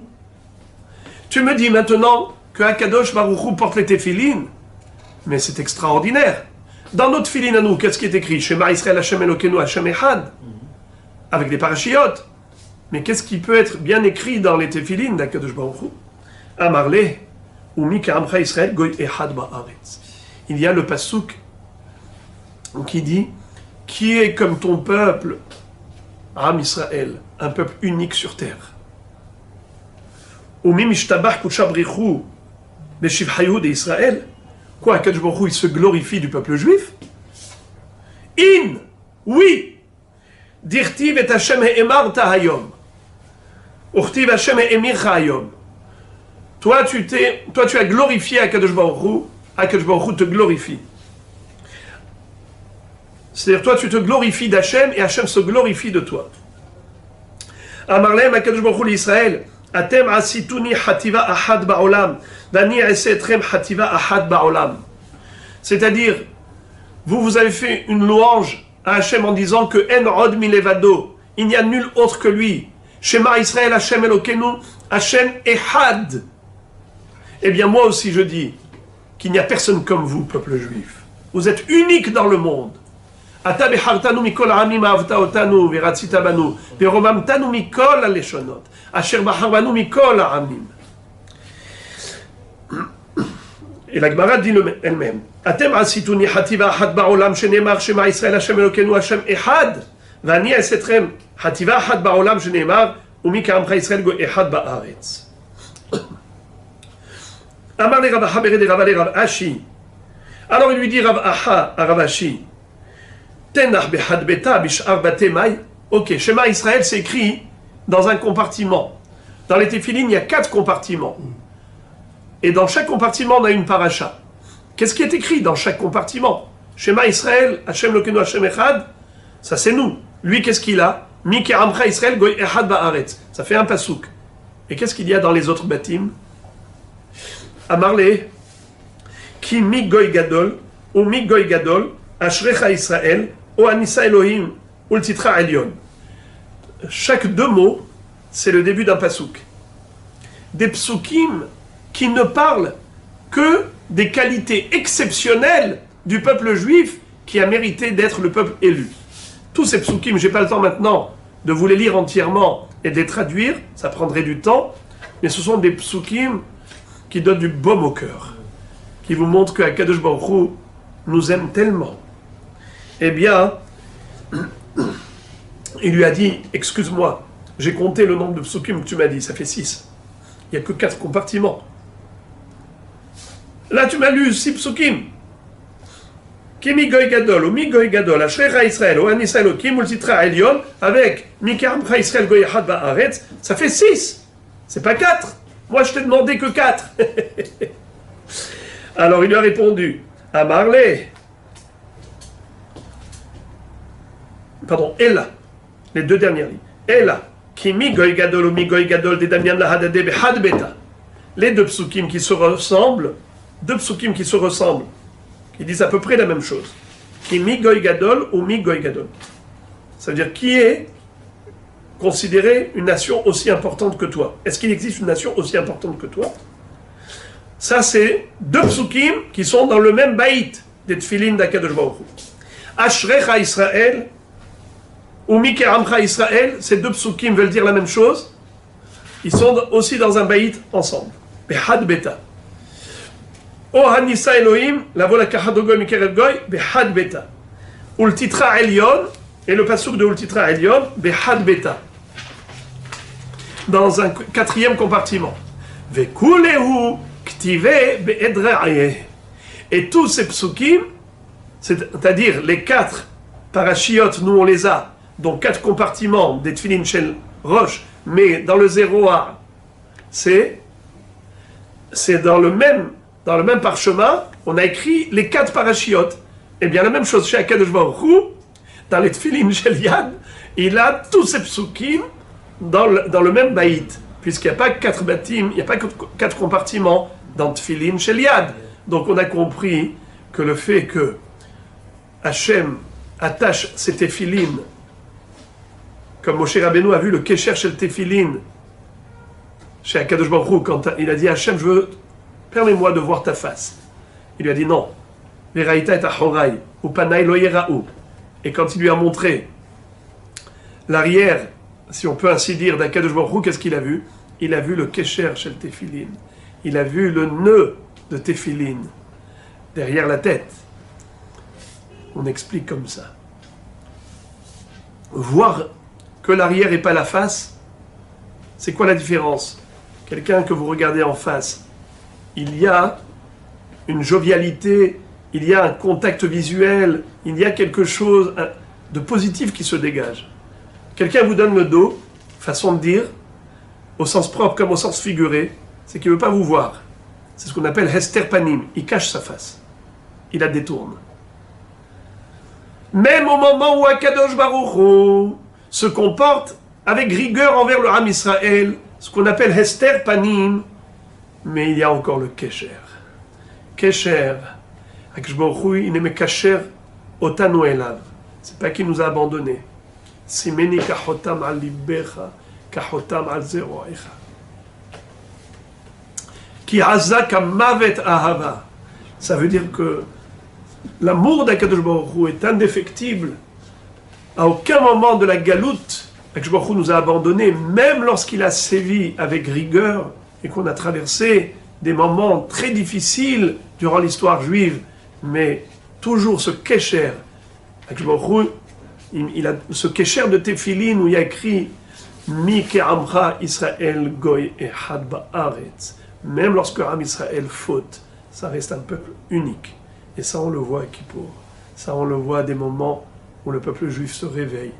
Tu me dis maintenant que Akadosh Baruch Hu porte les téphilines, mais c'est extraordinaire. Dans notre filin à nous, qu'est-ce qui est écrit? Shema Israël Hashem Elokeinu Hashem Echad, avec des parachiotes. Mais qu'est-ce qui peut être bien écrit dans les téphilines d'Akadosh Baruch Hu? Amar le, umi ka'amcha Israël goy echad ba'aretz. Il y a le pasuk qui dit, qui est comme ton peuple, Am Israël, un peuple unique sur terre. Umi mishtabach kuchabrichu beshivhayu de Israël. Quoi, Akadosh Baruch Hu, il se glorifie du peuple juif? Oui, dirtiv et Hashem he'emarta hayom, urtiv Hashem he'emircha hayom. Toi, tu as glorifié Akadosh Baruch Hu, Akadosh Baruch Hu te glorifie. C'est-à-dire, toi, tu te glorifies d'Hachem et Hachem se glorifie de toi. Amarlem Akadosh Baruch Hu l'Israël, Atem asituni hativa ahad ba'olam, dani esetrem hativa ahad ba'olam. C'est-à-dire, vous avez fait une louange à Hachem en disant que En od milevado, il n'y a nul autre que lui. Shema Israël Hachem Elokeinu, Hachem Ehad. Eh bien, moi aussi je dis qu'il n'y a personne comme vous, peuple juif. Vous êtes unique dans le monde. Ata bechartanu mikol ha'amim ahavta otanu veratzita banu veromamtanu mikol ha'leshonot asher bachar banu mikol ha'amim. Et la Gemara dit elle-même, Atem asituni hativa ahad ba'olam shenemar shema Israël Hashem Elokeinu Hashem Ehad v'ani esetrem hativa ahad ba'olam shenemar umi ka'amcha Israël go ehad ba'aretz. Amar le Rav Aha bered Rav le Rav Ashi. Alors il lui dit Rav Aha à Rav Ashi, Tenach behad beta bishar batemai. Ok, Shema Israël c'est écrit dans un compartiment. Dans les téphilines, il y a 4 compartiments. Et dans chaque compartiment, on a une paracha. Qu'est-ce qui est écrit dans chaque compartiment? Shema Israël, Hashem Elokeinu Hashem Echad, ça c'est nous. Lui, qu'est-ce qu'il a? Mi ke'amcha Israël goy echad ba'aretz. Ça fait un pasouk. Et qu'est-ce qu'il y a dans les autres bâtim? Amarle, ki mi goy gadol, ou mi goy gadol, ashrecha Israël, ou anissa Elohim, ou le titra elyon. Chaque 2 mots, c'est le début d'un pasouk. Des psukim qui ne parlent que des qualités exceptionnelles du peuple juif qui a mérité d'être le peuple élu. Tous ces psukim, je n'ai pas le temps maintenant de vous les lire entièrement et de les traduire, ça prendrait du temps, mais ce sont des psukim qui donnent du baume au cœur, qui vous montrent que Akadosh Baruch Hu nous aime tellement. Eh bien, Il lui a dit, excuse-moi, j'ai compté le nombre de psukim que tu m'as dit, ça fait 6. Il n'y a que 4 compartiments. Là, tu m'as lu 6 psukim. Kimi goy gadol, ou mi goy gadol, ashrecha Israël, ou an Israël, ou kim ultitra elyon, avec mi karamcha Israël goy had ba'aretz, ça fait 6. C'est pas 4. Moi, je t'ai demandé que 4. Alors, il lui a répondu, Amarle, pardon, Ella, les 2 dernières lignes. Ella, kimi goy gadol, ou mi goy gadol, de damian la hadade behad beta. Les 2 psukim qui se ressemblent, 2 psukim qui se ressemblent, qui disent à peu près la même chose. Qui mi goy gadol ou mi goy gadol. Ça veut dire qui est considéré une nation aussi importante que toi. Est-ce qu'il existe une nation aussi importante que toi? Ça, c'est 2 psukim qui sont dans le même baït des tfilin d'Akadosh Baruch Hu. Ashrecha Israël ou mi keramcha Israël, ces 2 psukim veulent dire la même chose. Ils sont aussi dans un baït ensemble. Behad beta. O Hanissa Elohim, la vola kahadogoy mikerev goy, behad beta. Ultitra Elyon, et le pasuk de Ultitra Elyon, behad beta. Dans un 4e compartiment. Vekulehu ktive be'edra'ye. Et tous ces psukim, c'est-à-dire les 4 parachiotes, nous on les a, donc 4 compartiments des tfilin shel roche, mais dans le 0A, c'est dans le même parchemin, on a écrit les 4 parachiotes. Eh bien, la même chose chez Akadosh Baruch Hu, dans les tfilin shel yad, il a tous ces psukim dans le même baït, puisqu'il n'y a pas 4 batim, il n'y a pas 4 compartiments dans tfilin shel yad. Donc, on a compris que le fait que Hachem attache ses tefilin, comme Moshe Rabbeinu a vu le kesher shel tefilin, chez Akadosh Baruch Hu, quand il a dit Hachem, permets-moi de voir ta face. Il lui a dit non. Veraïta et achorai, ou panai lo yera'u. Et quand il lui a montré l'arrière, si on peut ainsi dire, d'Akadosh Baruch Hu, qu'est-ce qu'il a vu? Il a vu le kesher chez le tefilin. Il a vu le nœud de tefilin derrière la tête. On explique comme ça. Voir que l'arrière et pas la face, c'est quoi la différence? Quelqu'un que vous regardez en face, il y a une jovialité, il y a un contact visuel, il y a quelque chose de positif qui se dégage. Quelqu'un vous donne le dos, façon de dire, au sens propre comme au sens figuré, c'est qu'il ne veut pas vous voir. C'est ce qu'on appelle hester panim, il cache sa face, il la détourne. Même au moment où Akadosh Baruch Hu se comporte avec rigueur envers le Ham Israël, ce qu'on appelle hester panim, mais il y a encore le kesher. Kesher, Akadosh Baruch Hu, il ne me kasher otanu elav. C'est pas qu'il nous a abandonnés. Simeni kachotam al libecha, kachotam al zeroecha. Ki hazak mavet ahava. Ça veut dire que l'amour d'Akadosh Baruch Hu est indéfectible. À aucun moment de la galoute, Akadosh Baruch Hu nous a abandonnés, même lorsqu'il a sévi avec rigueur et qu'on a traversé des moments très difficiles durant l'histoire juive, mais toujours ce kesher. Akadosh Baruch Hu, il a ce kesher de Tefilin où il y a écrit Mi ke'amcha Israël goy echad ba'aretz. Même lorsque Am Israël faute, ça reste un peuple unique. Et ça, on le voit à Kippour. Ça, on le voit à des moments où le peuple juif se réveille.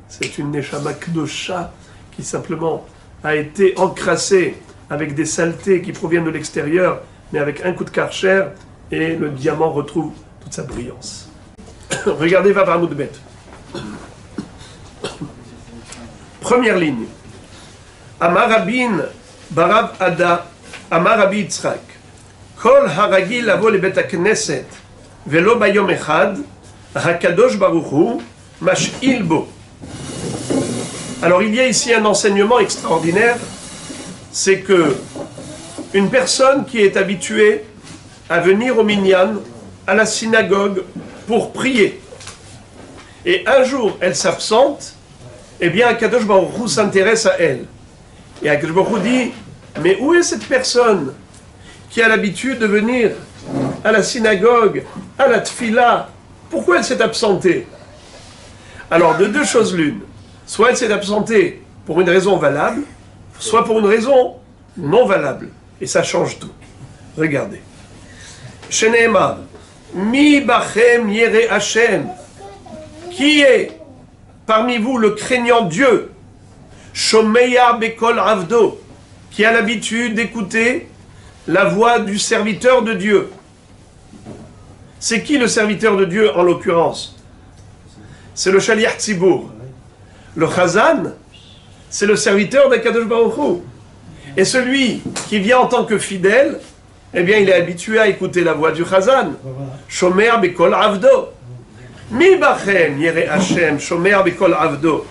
C'est une Neshama Kdosha qui simplement a été encrassée avec des saletés qui proviennent de l'extérieur, mais avec un coup de karcher, et le diamant retrouve toute sa brillance. Regardez Vav Amud Bet. Première ligne. Amar Rabin Barab Ada, Amar Rabbi Yitzchak. Kol haragil lavo lebet hakneset velo bayom echad, hakadosh baruch hu mash'il bo. Alors il y a ici un enseignement extraordinaire, c'est que une personne qui est habituée à venir au minyan, à la synagogue, pour prier, et un jour elle s'absente, eh bien Hakadosh baruch hu s'intéresse à elle. Et Hakadosh baruch hu dit, mais où est cette personne qui a l'habitude de venir à la synagogue, à la tfila? Pourquoi elle s'est absentée? Alors, de deux choses l'une. Soit elle s'est absentée pour une raison valable, soit pour une raison non valable. Et ça change tout. Regardez. Sheneemar, mi bachem yere Hashem. Qui est parmi vous le craignant Dieu? Shomeya bekol avdo, qui a l'habitude d'écouter la voix du serviteur de Dieu. C'est qui le serviteur de Dieu en l'occurrence? C'est le Shaliach Tzibour. Le Chazan, c'est le serviteur d'Akadosh Baruch Hu. Et celui qui vient en tant que fidèle, eh bien il est habitué à écouter la voix du Chazan. Shomer bekol avdo. Mi bachem yere Hashem, shomer bekol avdo.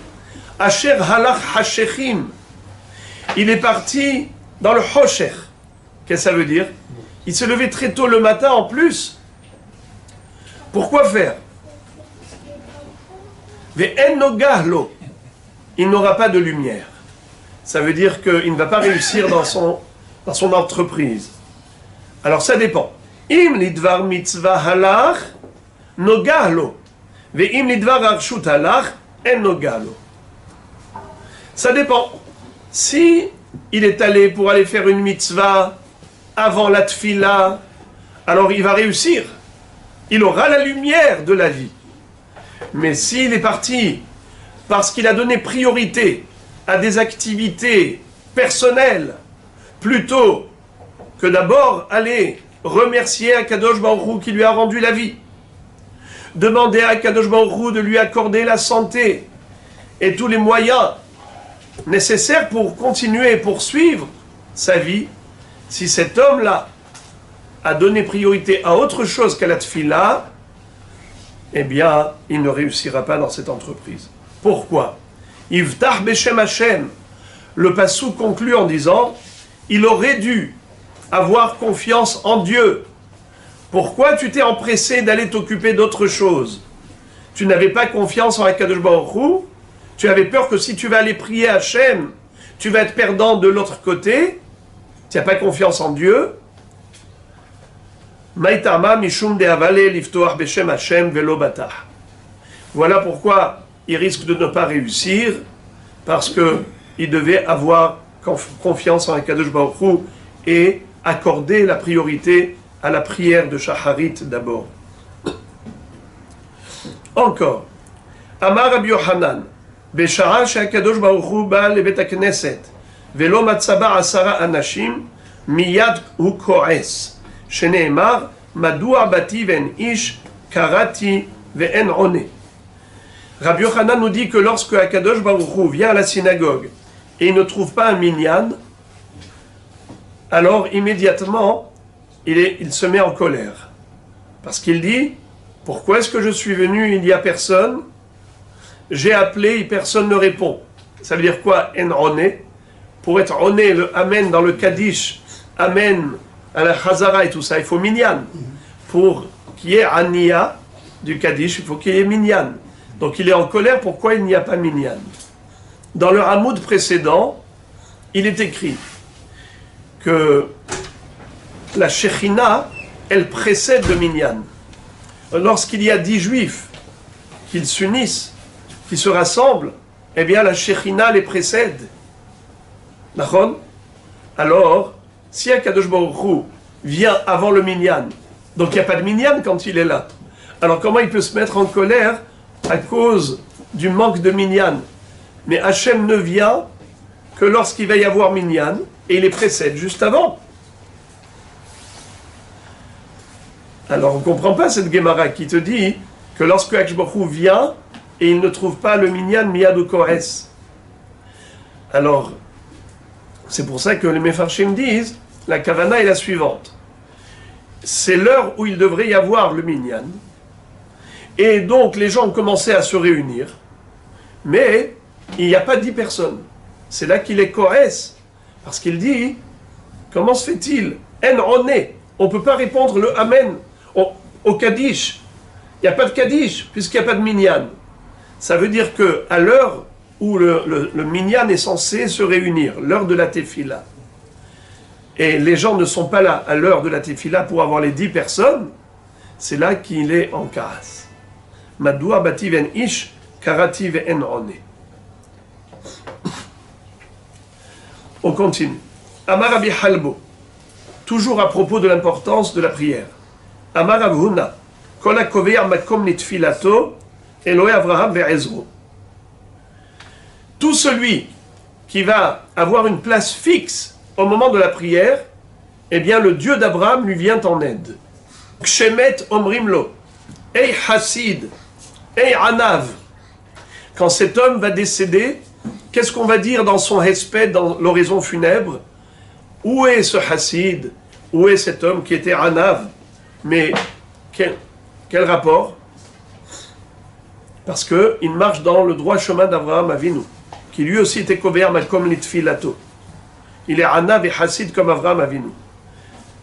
Asher halach hashechim. Il est parti dans le Hoshech. Qu'est-ce que ça veut dire? Il se levait très tôt le matin en plus. Pourquoi faire? Ve'en nogahlo. Il n'aura pas de lumière. Ça veut dire qu'il ne va pas réussir dans son entreprise. Alors ça dépend. Im lidvar mitzvah halach, nogahlo. Ve'im lidvar arshut halach, en nogahlo. Ça dépend. Si il est allé pour aller faire une mitzvah avant la tfila, alors il va réussir. Il aura la lumière de la vie. Mais s'il est parti parce qu'il a donné priorité à des activités personnelles, plutôt que d'abord aller remercier Akadosh Baruch Hu qui lui a rendu la vie, demander à Akadosh Baruch Hu de lui accorder la santé et tous les moyens nécessaires pour continuer et poursuivre sa vie, si cet homme-là a donné priorité à autre chose qu'à la tfila, eh bien, il ne réussira pas dans cette entreprise. Pourquoi? Ivtach Beshem Hashem. Le passou conclut en disant, il aurait dû avoir confiance en Dieu. Pourquoi tu t'es empressé d'aller t'occuper d'autre chose? Tu n'avais pas confiance en Akadosh Baruch Hu? Tu avais peur que si tu vas aller prier Hashem, tu vas être perdant de l'autre côté? Tu n'as pas confiance en Dieu? Maïtama mishum de'avale liftoach beshem Hashem velo batah. Voilà pourquoi il risque de ne pas réussir, parce qu'il devait avoir confiance en Akadosh Baruch Hu et accorder la priorité à la prière de Shacharit d'abord. Encore. Amar Rabbi Yochanan, Beshara she'Akadosh Baruch Hu ba lebet hakneset, velo matzaba asara anashim, miyad hu ko'es. Sheneemar, Madua bati ven ish, karati ve'en one. Rabbi Yochanan nous dit que lorsque Akadosh Baruch Hu vient à la synagogue et il ne trouve pas un minyan, alors immédiatement il se met en colère. Parce qu'il dit, pourquoi est-ce que je suis venu, il n'y a personne? J'ai appelé et personne ne répond. Ça veut dire quoi? En one. Pour être oné, le amen dans le Kaddish, amen à la Chazara et tout ça, il faut minyan. Pour qu'il y ait aniya du Kaddish, il faut qu'il y ait minyan. Donc il est en colère, pourquoi il n'y a pas minyan? Dans le Hamoud précédent, il est écrit que la Shechina, elle précède le minyan. Lorsqu'il y a 10 juifs qui s'unissent, qui se rassemblent, eh bien la Shechina les précède. D'accord? Alors, si Akadosh Baruch Hu vient avant le minyan, donc il n'y a pas de minyan quand il est là, alors comment il peut se mettre en colère à cause du manque de minyan? Mais Hachem ne vient que lorsqu'il va y avoir minyan, et il les précède juste avant. Alors on ne comprend pas cette Gemara qui te dit que lorsque Akadosh Baruch Hu vient et il ne trouve pas le minyan miyad ou kores. Alors, c'est pour ça que les Mefarshim disent, la kavana est la suivante. C'est l'heure où il devrait y avoir le minyan. Et donc les gens ont commencé à se réunir. Mais il n'y a pas 10 personnes. C'est là qu'il est kores. Parce qu'il dit, comment se fait-il? En oné. On ne peut pas répondre le amen au Kaddish. Il n'y a pas de Kaddish, puisqu'il n'y a pas de minyan. Ça veut dire qu'à l'heure où le minyan est censé se réunir, l'heure de la tefila, et les gens ne sont pas là à l'heure de la tefila pour avoir les 10 personnes, c'est là qu'il est en kaas. Madua bati ven ish, karati ve'en one. On continue. Amar Rabbi Halbo, toujours à propos de l'importance de la prière. Amar Rav Huna, Kol hakovea makom litfilato, Elohe Avraham ve'ezro. Tout celui qui va avoir une place fixe au moment de la prière, eh bien le Dieu d'Abraham lui vient en aide. Kshemet omrimlo, Ei Hasid, Ei Anav. Quand cet homme va décéder, qu'est-ce qu'on va dire dans son hesped, dans l'oraison funèbre? Où est ce Hassid? Où est cet homme qui était Anav? Mais quel rapport? Parce qu'il marche dans le droit chemin d'Abraham Avinu, qui lui aussi était Kover Malkom Litfilato. Il est Anav et Hassid comme Abraham Avinu.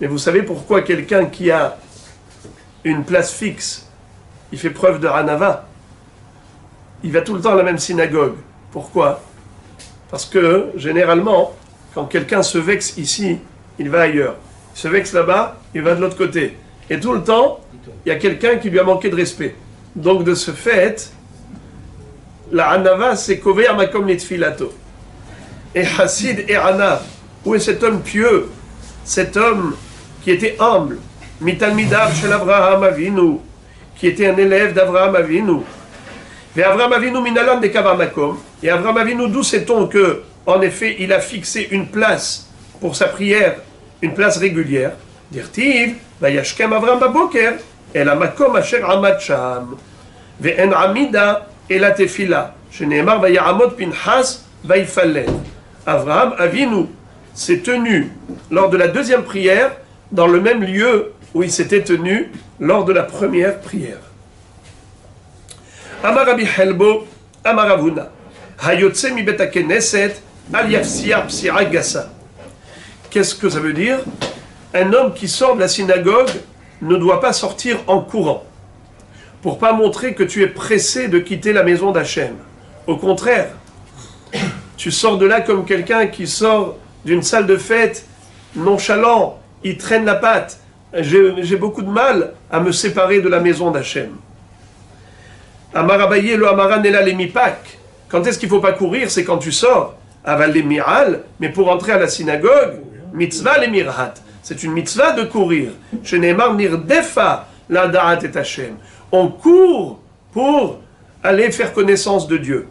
Mais vous savez pourquoi quelqu'un qui a une place fixe, il fait preuve de Hanava? Il va tout le temps à la même synagogue. Pourquoi? Parce que, généralement, quand quelqu'un se vexe ici, il va ailleurs. Il se vexe là-bas, il va de l'autre côté. Et tout le temps, il y a quelqu'un qui lui a manqué de respect. Donc, de ce fait, la Hanava, c'est Kover Makom Litfilato. Et Hassid et Hanav. Où est cet homme pieux? Cet homme qui était humble. Mitalmidav shel Avraham Avinu. Qui était un élève d'Avraham Avinu. Et Avraham Avinu minalan de kavamakom. Et Avraham Avinu, d'où sait-on que, en effet, il a fixé une place pour sa prière, une place régulière. Dirtiv, vayashkem Avraham baboker, el amakom asher amad sham. Ve'en amida el tefila. Sheneemar vayahamot pinchas vaifalel. Avraham Avinu s'est tenu lors de la deuxième prière dans le même lieu où il s'était tenu lors de la première prière. Amar Rabbi Helbo, Amar Avuna, Hayotse mi bet hakeneset, al yafsia psira gassa. Qu'est-ce que ça veut dire? Un homme qui sort de la synagogue ne doit pas sortir en courant, pour pas montrer que tu es pressé de quitter la maison d'Hachem. Au contraire, tu sors de là comme quelqu'un qui sort d'une salle de fête, nonchalant, il traîne la patte. J'ai beaucoup de mal à me séparer de la maison d'Hachem. Amar Abaye le Amara Nela le Mipak. Quand est-ce qu'il ne faut pas courir? C'est quand tu sors. Aval le Miral, mais pour entrer à la synagogue, mitzvah le Mirhat. C'est une mitzvah de courir. Sheneemar nirdefa la da'at et Hachem. On court pour aller faire connaissance de Dieu.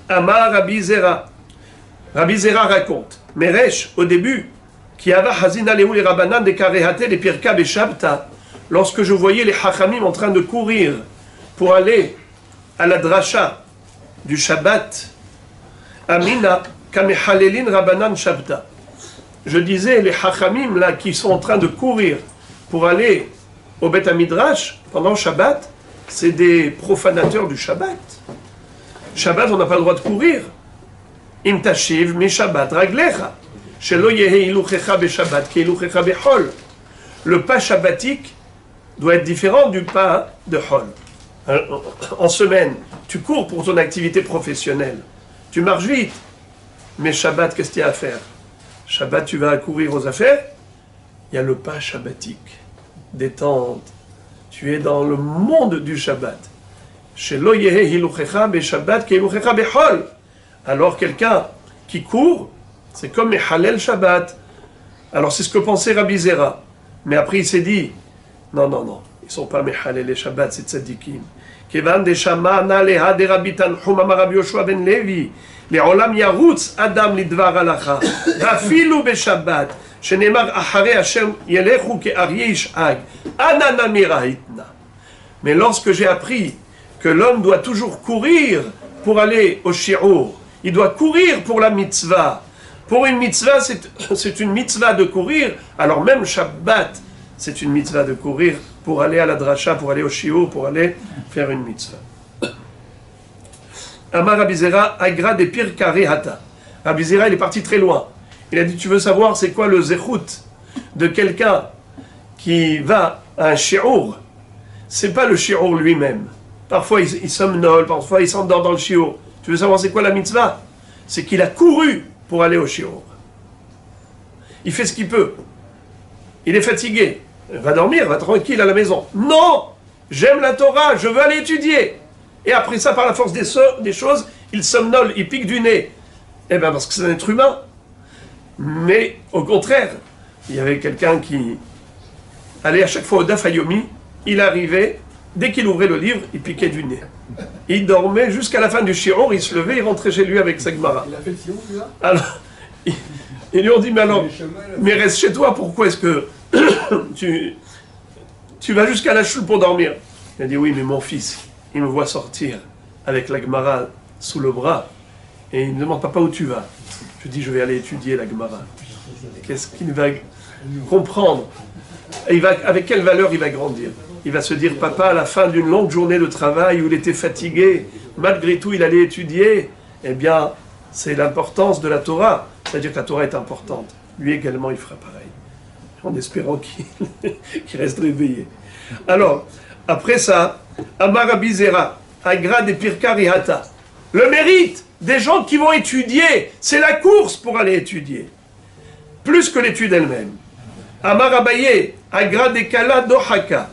Amar Rabbi Zera. Rabbi Zera raconte. Meresh, au début, qui avait Hazina Lehu les Rabbanan de Karehate les Pirka et Shabta. Lorsque je voyais les Hachamim en train de courir pour aller à la dracha du Shabbat, Amina Kamehalelin Rabbanan Shabta. Je disais, les Hachamim là qui sont en train de courir pour aller au Beth Midrash pendant Shabbat, c'est des profanateurs du Shabbat. Shabbat, on n'a pas le droit de courir. Im tashiv mi Shabbat raglecha. Shelo yehe iluchecha be Shabbat ki iluchecha be Hol. Le pas shabbatique doit être différent du pas de Hol. En semaine, tu cours pour ton activité professionnelle. Tu marches vite. Mais Shabbat, qu'est-ce qu'il y a à faire? Shabbat, tu vas courir aux affaires. Il y a le pas shabbatique. Détente. Tu es dans le monde du Shabbat. Shelo yehe iluchecha be Shabbat ki iluchecha be Hol. Alors quelqu'un qui court, c'est comme Mehalel Shabbat. Alors c'est ce que pensait Rabbi Zera. Mais après il s'est dit, non, ils ne sont pas Mehalel et Shabbat, c'est Tzadikim. Kevan de Shamana leha de Rabbi Tanchum amar Rabbi Yoshua ben Levi, le'olam yarutz Adam lidvar halacha, vafilu be Shabbat, shenemar achare Hashem yelechu ke'aryeh yish'ag, anana mirahitna. Mais lorsque j'ai appris que l'homme doit toujours courir pour aller au shi'ur, il doit courir pour la mitzvah. Pour une mitzvah, c'est une mitzvah de courir. Alors même Shabbat, c'est une mitzvah de courir pour aller à la dracha, pour aller au shiur, pour aller faire une mitzvah. Amar Rabbi Zera, agra de pir karehata. Rabbi Zera, il est parti très loin. Il a dit, tu veux savoir c'est quoi le zechut de quelqu'un qui va à un shiur? C'est pas le shiur lui-même. Parfois il somnole, parfois il s'endort dans le shiur. Tu veux savoir c'est quoi la mitzvah? C'est qu'il a couru pour aller au shiur. Il fait ce qu'il peut. Il est fatigué. Il va dormir, va tranquille à la maison. Non! J'aime la Torah, je veux aller étudier. Et après ça, par la force des choses, il somnole, il pique du nez. Eh bien, parce que c'est un être humain. Mais au contraire, il y avait quelqu'un qui allait à chaque fois au Daf Yomi, il arrivait, dès qu'il ouvrait le livre, il piquait du nez. Il dormait jusqu'à la fin du shiur, il se levait, il rentrait chez lui avec sa Gemara. Il a fait le shiur, lui, là? Alors, ils lui ont dit, mais alors, mais reste chez toi, pourquoi est-ce que tu vas jusqu'à la choule pour dormir? Il a dit, oui, mais mon fils, il me voit sortir avec la Gemara sous le bras, et il me demande, papa, où tu vas? Je dis, je vais aller étudier la Gemara. Qu'est-ce qu'il va comprendre? Et avec quelle valeur il va grandir? Il va se dire, papa, à la fin d'une longue journée de travail où il était fatigué, malgré tout il allait étudier, eh bien, c'est l'importance de la Torah. C'est-à-dire que la Torah est importante. Lui également, il fera pareil. En espérant qu'il reste réveillé. Alors, après ça, Amar Rabbi Zera, Agra de Pirkari Hata. Le mérite des gens qui vont étudier, c'est la course pour aller étudier. Plus que l'étude elle-même. Amar Abaye, Agra de Kala Dohaka.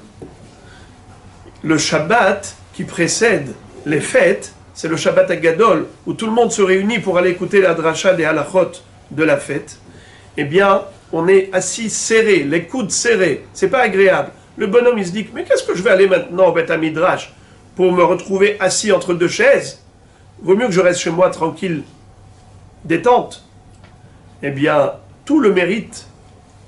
Le Shabbat qui précède les fêtes, c'est le Shabbat Agadol, où tout le monde se réunit pour aller écouter la dracha des halachot de la fête. Eh bien, on est assis serré, les coudes serrés. C'est pas agréable. Le bonhomme, il se dit, mais qu'est-ce que je vais aller maintenant au Beth Midrash pour me retrouver assis entre deux chaises? Vaut mieux que je reste chez moi tranquille, détente. Eh bien, tout le mérite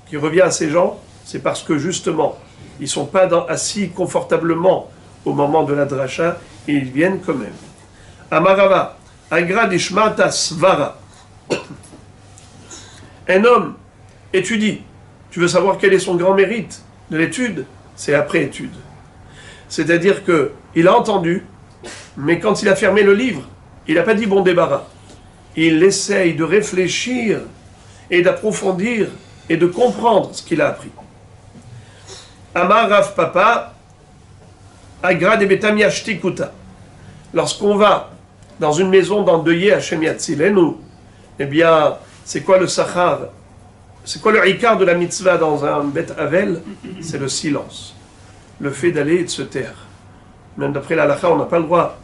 qui revient à ces gens, c'est parce que justement, ils ne sont pas assis confortablement au moment de la dracha, et ils viennent quand même. Amarava, Agra Dishmata Svara. Un homme étudie. Tu veux savoir quel est son grand mérite de l'étude? C'est après étude. C'est-à-dire qu'il a entendu, mais quand il a fermé le livre, il n'a pas dit bon débarras. Il essaye de réfléchir et d'approfondir et de comprendre ce qu'il a appris. Amar Rav Papa, Agra de Betami Ashtikuta. Lorsqu'on va dans une maison d'endeuillé à Hashem Yatzilenu, eh bien, c'est quoi le sachar? C'est quoi le ikar de la mitzvah dans un Bet Havel? C'est le silence. Le fait d'aller et de se taire. Même d'après la halakha, on n'a pas le droit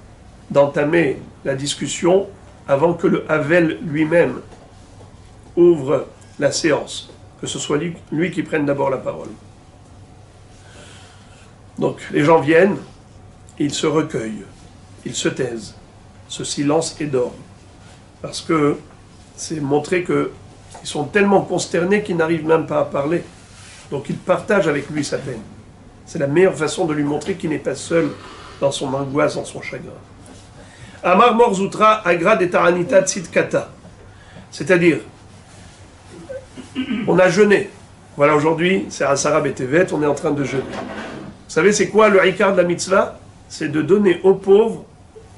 d'entamer la discussion avant que le Havel lui-même ouvre la séance. Que ce soit lui qui prenne d'abord la parole. Donc, les gens viennent, ils se recueillent, ils se taisent. Ce silence est d'or. Parce que c'est montrer qu'ils sont tellement consternés qu'ils n'arrivent même pas à parler. Donc, ils partagent avec lui sa peine. C'est la meilleure façon de lui montrer qu'il n'est pas seul dans son angoisse, dans son chagrin. Amar Morzutra Agra de Taranita Tzidkata. C'est-à-dire, on a jeûné. Voilà, aujourd'hui, c'est à Sarah Betevet, on est en train de jeûner. Vous savez, c'est quoi le ikar de la mitzvah? C'est de donner aux pauvres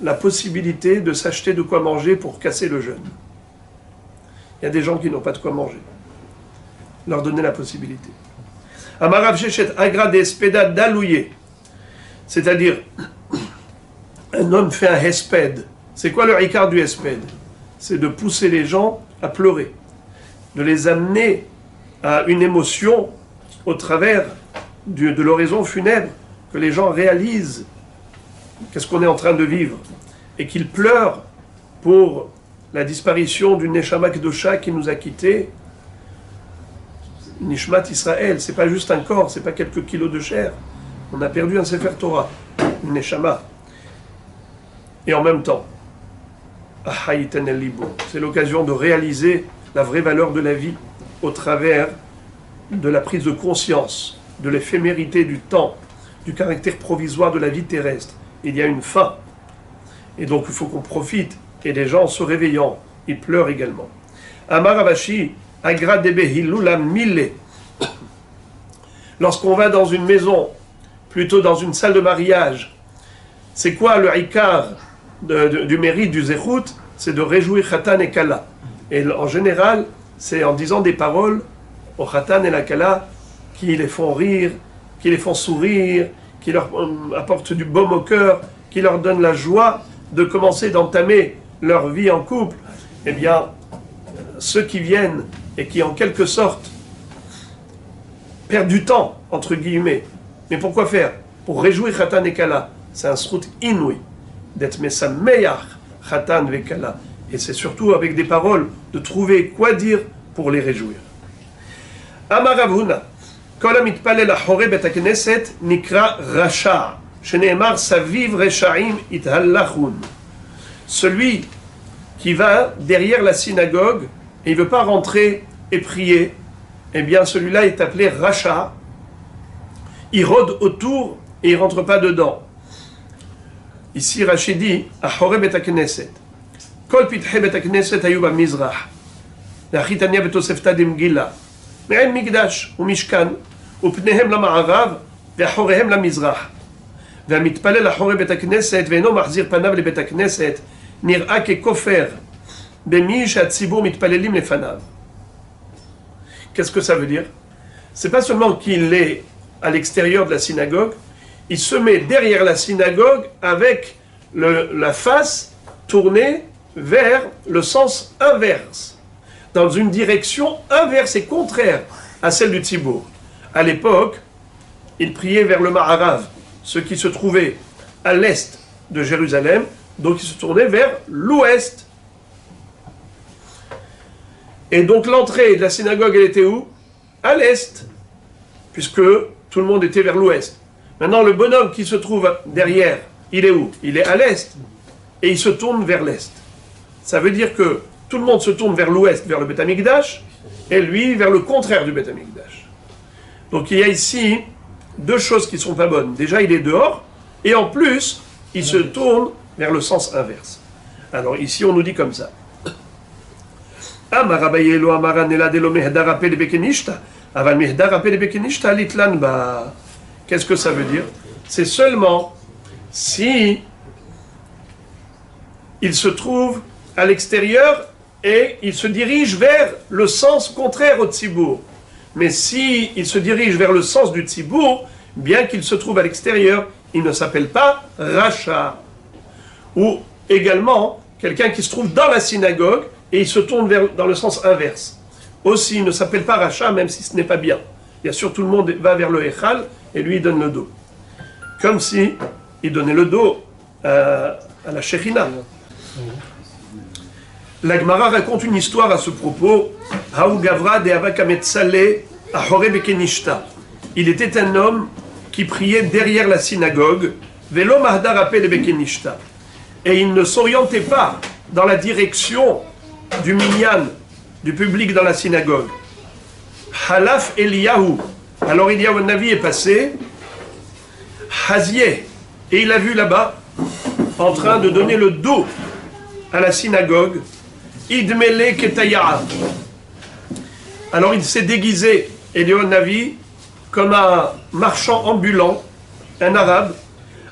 la possibilité de s'acheter de quoi manger pour casser le jeûne. Il y a des gens qui n'ont pas de quoi manger. Leur donner la possibilité. Amarav Shechet Agra de Espeda Dalouye. C'est-à-dire, un homme fait un hesped. C'est quoi le ikar du hesped? C'est de pousser les gens à pleurer. De les amener à une émotion au travers de l'oraison funèbre, que les gens réalisent qu'est-ce qu'on est en train de vivre, et qu'ils pleurent pour la disparition d'une Neshama Kedosha qui nous a quittés. Nishmat Israël, c'est pas juste un corps, c'est pas quelques kilos de chair. On a perdu un Sefer Torah, une Neshama. Et en même temps, c'est l'occasion de réaliser la vraie valeur de la vie au travers de la prise de conscience de l'éphémérité du temps, du caractère provisoire de la vie terrestre. Il y a une fin. Et donc il faut qu'on profite. Et les gens se réveillant, ils pleurent également. Amar Avashi, Agra Debe Hilula Mille. Lorsqu'on va dans une maison, plutôt dans une salle de mariage, c'est quoi le ikar du mérite du zechut? C'est de réjouir Khatan et Kala. Et en général, c'est en disant des paroles au Khatan et la Kala qui les font rire, qui les font sourire, qui leur apportent du baume au cœur, qui leur donnent la joie de commencer, d'entamer leur vie en couple. Eh bien, ceux qui viennent et qui en quelque sorte perdent du temps, entre guillemets. Mais pourquoi faire? Pour réjouir Khatan et Kala. C'est un srout inouï d'être mesameyach Khatan et Kala. Et c'est surtout avec des paroles de trouver quoi dire pour les réjouir. Amar Rav Huna, Kol hamitpalel achorei bet hakneset nikra rasha, sheneemar saviv reshaim ithallachun. Celui qui va derrière la synagogue et il ne veut pas rentrer et prier, eh bien celui-là est appelé Racha. Il rôde autour et il ne rentre pas dedans. Ici Rashi dit Achorei bet hakneset. Kol pitchei bet hakneset hayu bamizrach. L'achitania betosefta demgila. Me'en migdash umishkan upnehem lama'arav ve'achorehem lamizrach. והמתפלל אחורי בית הכנסת ואינו מחזיר פניו לבית הכנסת נראה ככופר במי שהציבור מתפללים לפניו. Qu'est-ce que ça veut dire? C'est pas seulement qu'il est à l'extérieur de la synagogue, il se met derrière la synagogue avec la face tournée vers le sens inverse, dans une direction inverse et contraire à celle du Tzibour. À l'époque, il priait vers le Ma'arav, ce qui se trouvait à l'est de Jérusalem, donc il se tournait vers l'ouest. Et donc l'entrée de la synagogue, elle était où? À l'est, puisque tout le monde était vers l'ouest. Maintenant, le bonhomme qui se trouve derrière, il est où? Il est à l'est, et il se tourne vers l'est. Ça veut dire que tout le monde se tourne vers l'ouest, vers le Beth Amikdash, et lui vers le contraire du Beth Amikdash. Donc il y a ici deux choses qui ne sont pas bonnes. Déjà, il est dehors, et en plus, il se tourne vers le sens inverse. Alors ici, on nous dit comme ça. Qu'est-ce que ça veut dire? C'est seulement si il se trouve à l'extérieur et il se dirige vers le sens contraire au Tzibour. Mais si il se dirige vers le sens du Tzibour, bien qu'il se trouve à l'extérieur, il ne s'appelle pas Racha. Ou également, quelqu'un qui se trouve dans la synagogue et il se tourne dans le sens inverse. Aussi, il ne s'appelle pas Racha, même si ce n'est pas bien. Bien sûr, tout le monde va vers le Echal et lui, il donne le dos. Comme si il donnait le dos à la Shechina. La Gemara raconte une histoire à ce propos. Il était un homme qui priait derrière la synagogue, et il ne s'orientait pas dans la direction du minyan, du public dans la synagogue. Halaf Eliyahu. Alors Eliyahu Navi est passé, Hazieh, et il a vu là-bas, en train de donner le dos à la synagogue, Idmele Ketaya. Alors il s'est déguisé, Eliyahu Navi, comme un marchand ambulant, un arabe,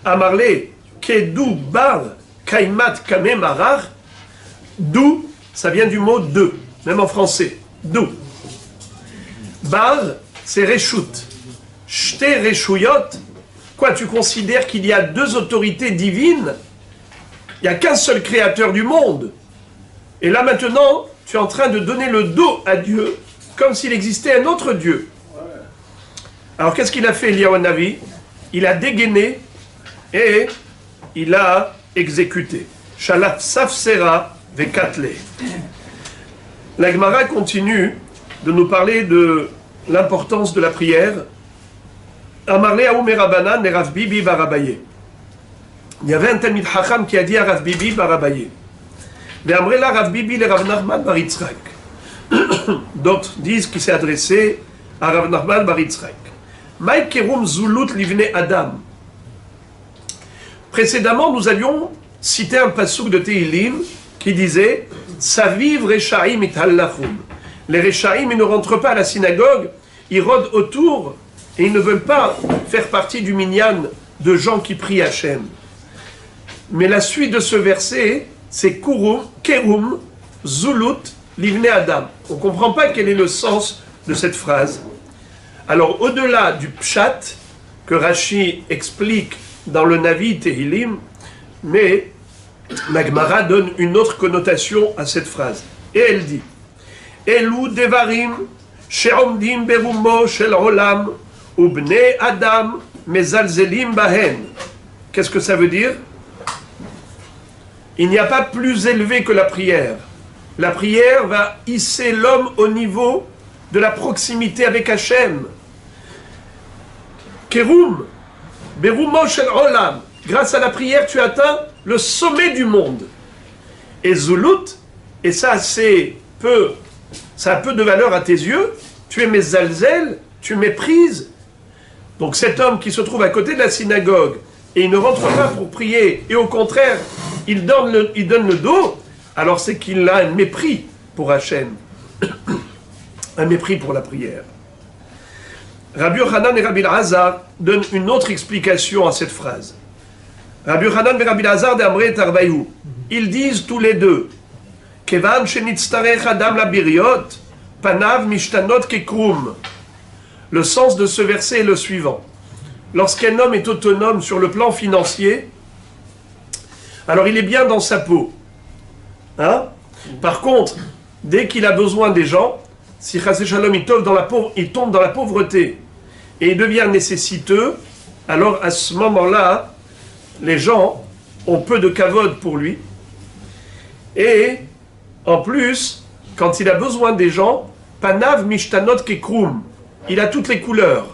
Amarle, Kedou Bar, Kaimat Kame Marar, d'où, ça vient du mot de, même en français, d'où. Bar, c'est Reshut. Shte Reshuyot, quoi, tu considères qu'il y a deux autorités divines? Il n'y a qu'un seul créateur du monde. Et là maintenant, tu es en train de donner le dos à Dieu, comme s'il existait un autre Dieu. Alors qu'est-ce qu'il a fait, Eliyahu Navi? Il a dégainé et il a exécuté. Shalaf Safsera Vekatle. La Gemara continue de nous parler de l'importance de la prière. Amarle Aoume Rabanan et Rav Bibi Barabaye. Il y avait un Talmid Chacham qui a dit à Rav Bibi Barabaye. Ve'amrela Rav Bibi le Rav Nachman Bar Yitzchak. D'autres disent qu'il s'est adressé à Rav Nachman Bar Yitzchak. Maï Kerum Zulut Livne Adam. Précédemment, nous avions cité un passouk de Tehilim qui disait Saviv Reshaim Ithallachum. Les Reshaim, ils ne rentrent pas à la synagogue, ils rôdent autour et ils ne veulent pas faire partie du minyan de gens qui prient Hachem. Mais la suite de ce verset, c'est Kerum Zulut Livne Adam. On ne comprend pas quel est le sens de cette phrase. Alors, au-delà du pshat que Rashi explique dans le Navi Tehilim, mais la Gemara donne une autre connotation à cette phrase. Et elle dit Elu devarim she'omdim berumo shel olam ubnei adam mezalzelim bahen. Qu'est-ce que ça veut dire? Il n'y a pas plus élevé que la prière. La prière va hisser l'homme au niveau de la proximité avec Hachem. Kerum, Berumo shel Olam. Grâce à la prière, tu atteins le sommet du monde. Et Zulut, et ça a peu de valeur à tes yeux, tu es mezalzel, tu méprises. Donc cet homme qui se trouve à côté de la synagogue, et il ne rentre pas pour prier, et au contraire, il donne le dos, alors c'est qu'il a un mépris pour Hachem, un mépris pour la prière. Rabbi Yochanan et Rabbi Elazar donnent une autre explication à cette phrase. Rabbi Yochanan et Rabbi Elazar d'Amrei Tarbaïhu, ils disent tous les deux, Kevan shenitztarech adam la biriot, panav mishtanot kekrum. Le sens de ce verset est le suivant. Lorsqu'un homme est autonome sur le plan financier, alors il est bien dans sa peau. Hein? Par contre, dès qu'il a besoin des gens, si Chasé Shalom il tombe dans la pauvreté et il devient nécessiteux, alors à ce moment-là, les gens ont peu de kavod pour lui. Et en plus, quand il a besoin des gens, panav mishtanot kekrum, il a toutes les couleurs.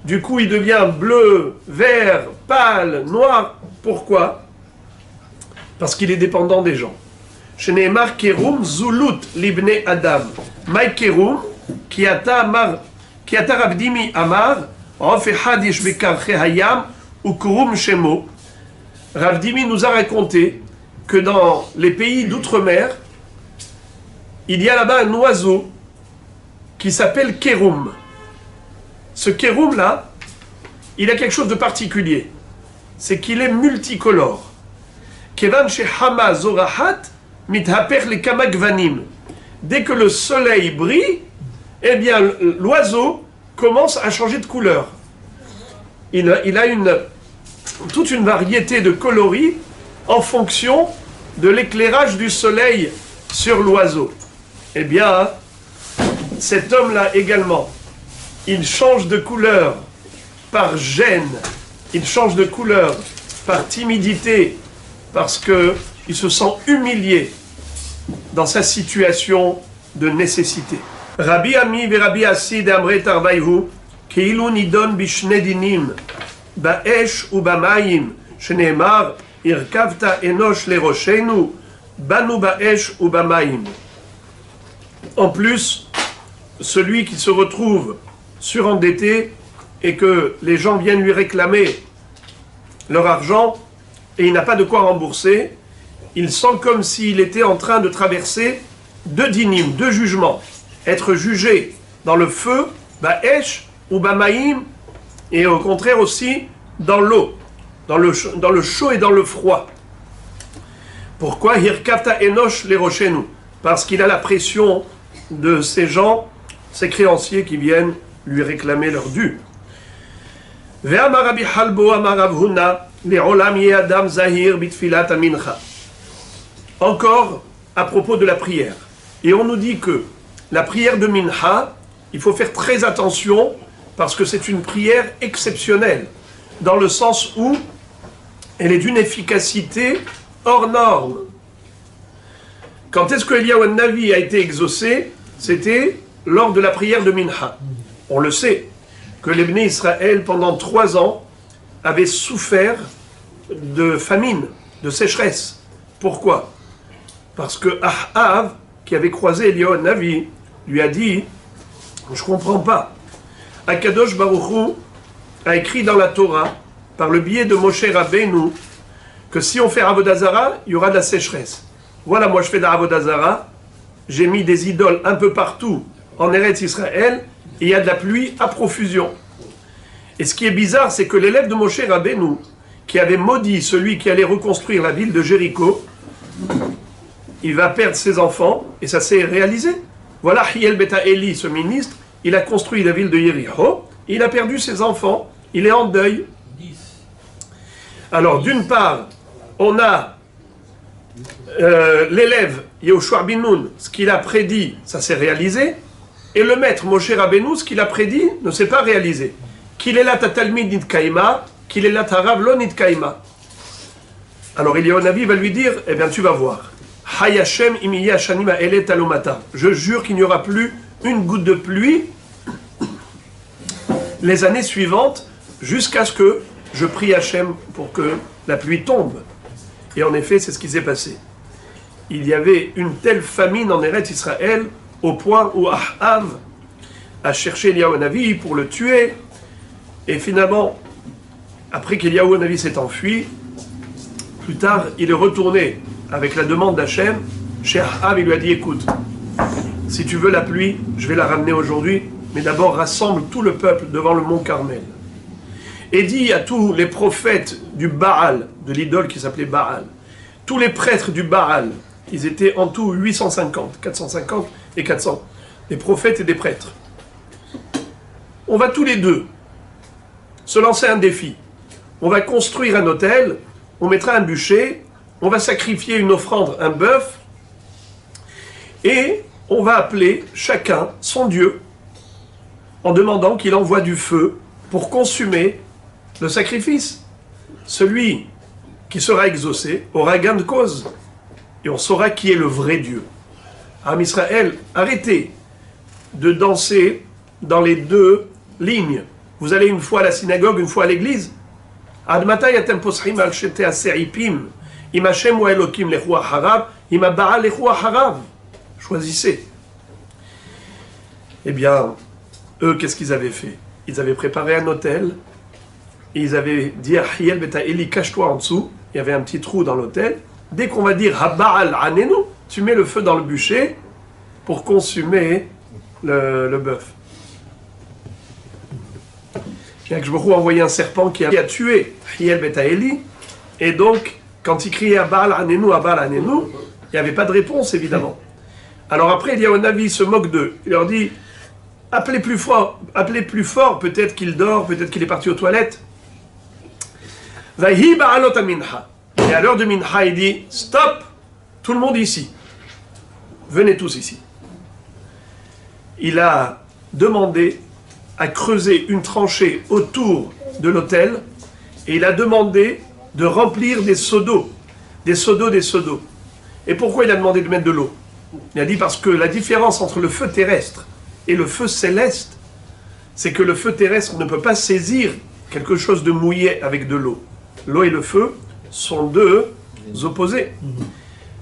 Du coup, il devient bleu, vert, pâle, noir. Pourquoi? Parce qu'il est dépendant des gens. Sheneemar kerum zulut libne adam. Mai kerum kiata rabdimi amar ofe hadish bekarche hayam ou kurum shemo. Ravdimi nous a raconté que dans les pays d'outre-mer, il y a là-bas un oiseau qui s'appelle kerum. Ce kéroum-là, il a quelque chose de particulier. C'est qu'il est multicolore. Kevan shehama zorahat mithaper le kamagvanim. Dès que le soleil brille, eh bien, l'oiseau commence à changer de couleur. Il a toute une variété de coloris en fonction de l'éclairage du soleil sur l'oiseau. Eh bien, cet homme-là également, il change de couleur par gêne, il change de couleur par timidité, parce qu'il se sent humilié dans sa situation de nécessité. Rabbi Ami ve Rabbi Assi de Amrei Tarbaïhu, Keilu nidon bishne dinim, ba'esh ou ba'mayim, sheneemar, irkavta enosh le roshenu, banu ba'esh ou ba'mayim. En plus, celui qui se retrouve surendetté et que les gens viennent lui réclamer leur argent et il n'a pas de quoi rembourser, il sent comme s'il était en train de traverser deux dinim, deux jugements, être jugé dans le feu, ba'esh ou ba'maïm, et au contraire aussi dans l'eau, dans le chaud et dans le froid. Pourquoi hirkata enosh les rochenu? Parce qu'il a la pression de ces gens, ces créanciers qui viennent lui réclamer leur dû. Encore à propos de la prière. Et on nous dit que la prière de Mincha, il faut faire très attention parce que c'est une prière exceptionnelle, dans le sens où elle est d'une efficacité hors norme. Quand est-ce que Eliyahu Navi a été exaucé? C'était lors de la prière de Mincha. On le sait, que les Bnei Israël, pendant 3 ans, avaient souffert de famine, de sécheresse. Pourquoi? Parce que Ahav, qui avait croisé Eliyahu Navi, lui a dit, je ne comprends pas. Akadosh Baruch Hu a écrit dans la Torah, par le biais de Moshe Rabbeinu, que si on fait Avodah Zara, il y aura de la sécheresse. Voilà, moi je fais de Avodah Zara, j'ai mis des idoles un peu partout en Eretz Israël, et il y a de la pluie à profusion. Et ce qui est bizarre, c'est que l'élève de Moshe Rabbeinu, qui avait maudit celui qui allait reconstruire la ville de Jéricho, il va perdre ses enfants, et ça s'est réalisé. Voilà Hiel Beta Eli, ce ministre, il a construit la ville de Jéricho, il a perdu ses enfants, il est en deuil. Alors, d'une part, on a l'élève Yehoshua bin Nun, ce qu'il a prédit, ça s'est réalisé, et le maître Moshe Rabbeinu, ce qu'il a prédit, ne s'est pas réalisé. Qu'il est là ta talmid nitkaima, qu'il est là ta rav lo nitkaima. Alors Eliyahu Navi va lui dire, eh bien tu vas voir. Hayashem imiya shanima elet alomata. Je jure qu'il n'y aura plus une goutte de pluie les années suivantes jusqu'à ce que je prie Hachem pour que la pluie tombe. Et en effet, c'est ce qui s'est passé. Il y avait une telle famine en Eretz Israël au point où Ahav a cherché Eliyahu Navi pour le tuer. Et finalement, après qu'Eliyahu Navi s'est enfui, plus tard, il est retourné avec la demande d'Hachem. Chez Ahav, il lui a dit, écoute, si tu veux la pluie, je vais la ramener aujourd'hui, mais d'abord rassemble tout le peuple devant le mont Carmel. Et dis à tous les prophètes du Baal, de l'idole qui s'appelait Baal, tous les prêtres du Baal, ils étaient en tout 850, 450 et 400, des prophètes et des prêtres. On va tous les deux se lancer un défi. On va construire un autel, on mettra un bûcher, on va sacrifier une offrande, un bœuf, et on va appeler chacun son Dieu en demandant qu'il envoie du feu pour consumer le sacrifice. Celui qui sera exaucé aura gain de cause. Et on saura qui est le vrai Dieu. Am Israël, arrêtez de danser dans les deux lignes. Vous allez une fois à la synagogue, une fois à l'église. Ad matay atem posrim al shete aseripim, im Hashem ou Elokim lechu harav, im Baal lechu harav. Choisissez. Eh bien, eux, qu'est-ce qu'ils avaient fait? Ils avaient préparé un autel, et ils avaient dit à Hiel beta Eli, cache-toi en dessous. Il y avait un petit trou dans l'autel. Dès qu'on va dire Haba'al anenu, tu mets le feu dans le bûcher pour consumer le bœuf. Bien que je me envoyé un serpent qui a tué Hiel beta Eli, et donc, quand il criait Haba'al anenu, il n'y avait pas de réponse, évidemment. Alors après, il y a un Navi, il se moque d'eux. Il leur dit, appelez plus fort, peut-être qu'il dort, peut-être qu'il est parti aux toilettes. Vahi ba'alot minha. Et à l'heure de minha, il dit, stop, tout le monde ici. Venez tous ici. Il a demandé à creuser une tranchée autour de l'autel, et il a demandé de remplir des seaux d'eau. Des seaux d'eau, des seaux d'eau. Et pourquoi il a demandé de mettre de l'eau? Il a dit parce que la différence entre le feu terrestre et le feu céleste, c'est que le feu terrestre ne peut pas saisir quelque chose de mouillé avec de l'eau. L'eau et le feu sont deux opposés.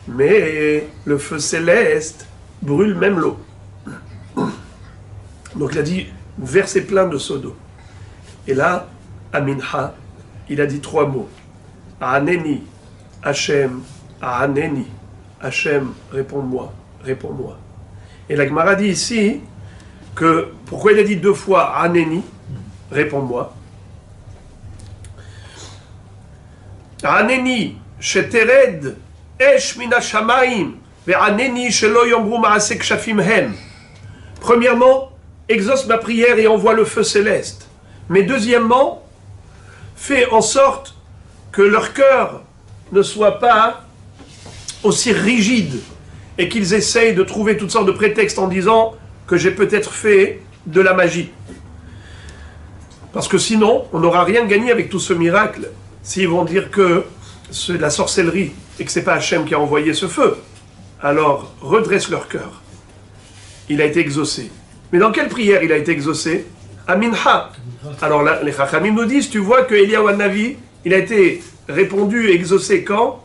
Mais le feu céleste brûle même l'eau. Donc il a dit, versez plein de seaux d'eau. Et là, à Minha, il a dit trois mots. Aneni, Hachem, Aneni. Hachem, réponds-moi, réponds-moi. Et la Gemara dit ici que, pourquoi il a dit deux fois Aneni, réponds-moi. Aneni, shetered, esh mina shamaim, ve aneni shelo yomru maasek shafim hem. Premièrement, exauce ma prière et envoie le feu céleste. Mais deuxièmement, fais en sorte que leur cœur ne soit pas aussi rigide et qu'ils essayent de trouver toutes sortes de prétextes en disant que j'ai peut-être fait de la magie. Parce que sinon, on n'aura rien gagné avec tout ce miracle s'ils vont dire que c'est de la sorcellerie et que ce n'est pas Hachem qui a envoyé ce feu. Alors, redresse leur cœur. Il a été exaucé. Mais dans quelle prière il a été exaucé? À Minha. Alors là, les Chachamim nous disent, tu vois que Eliyahu Navi, il a été répondu et exaucé quand?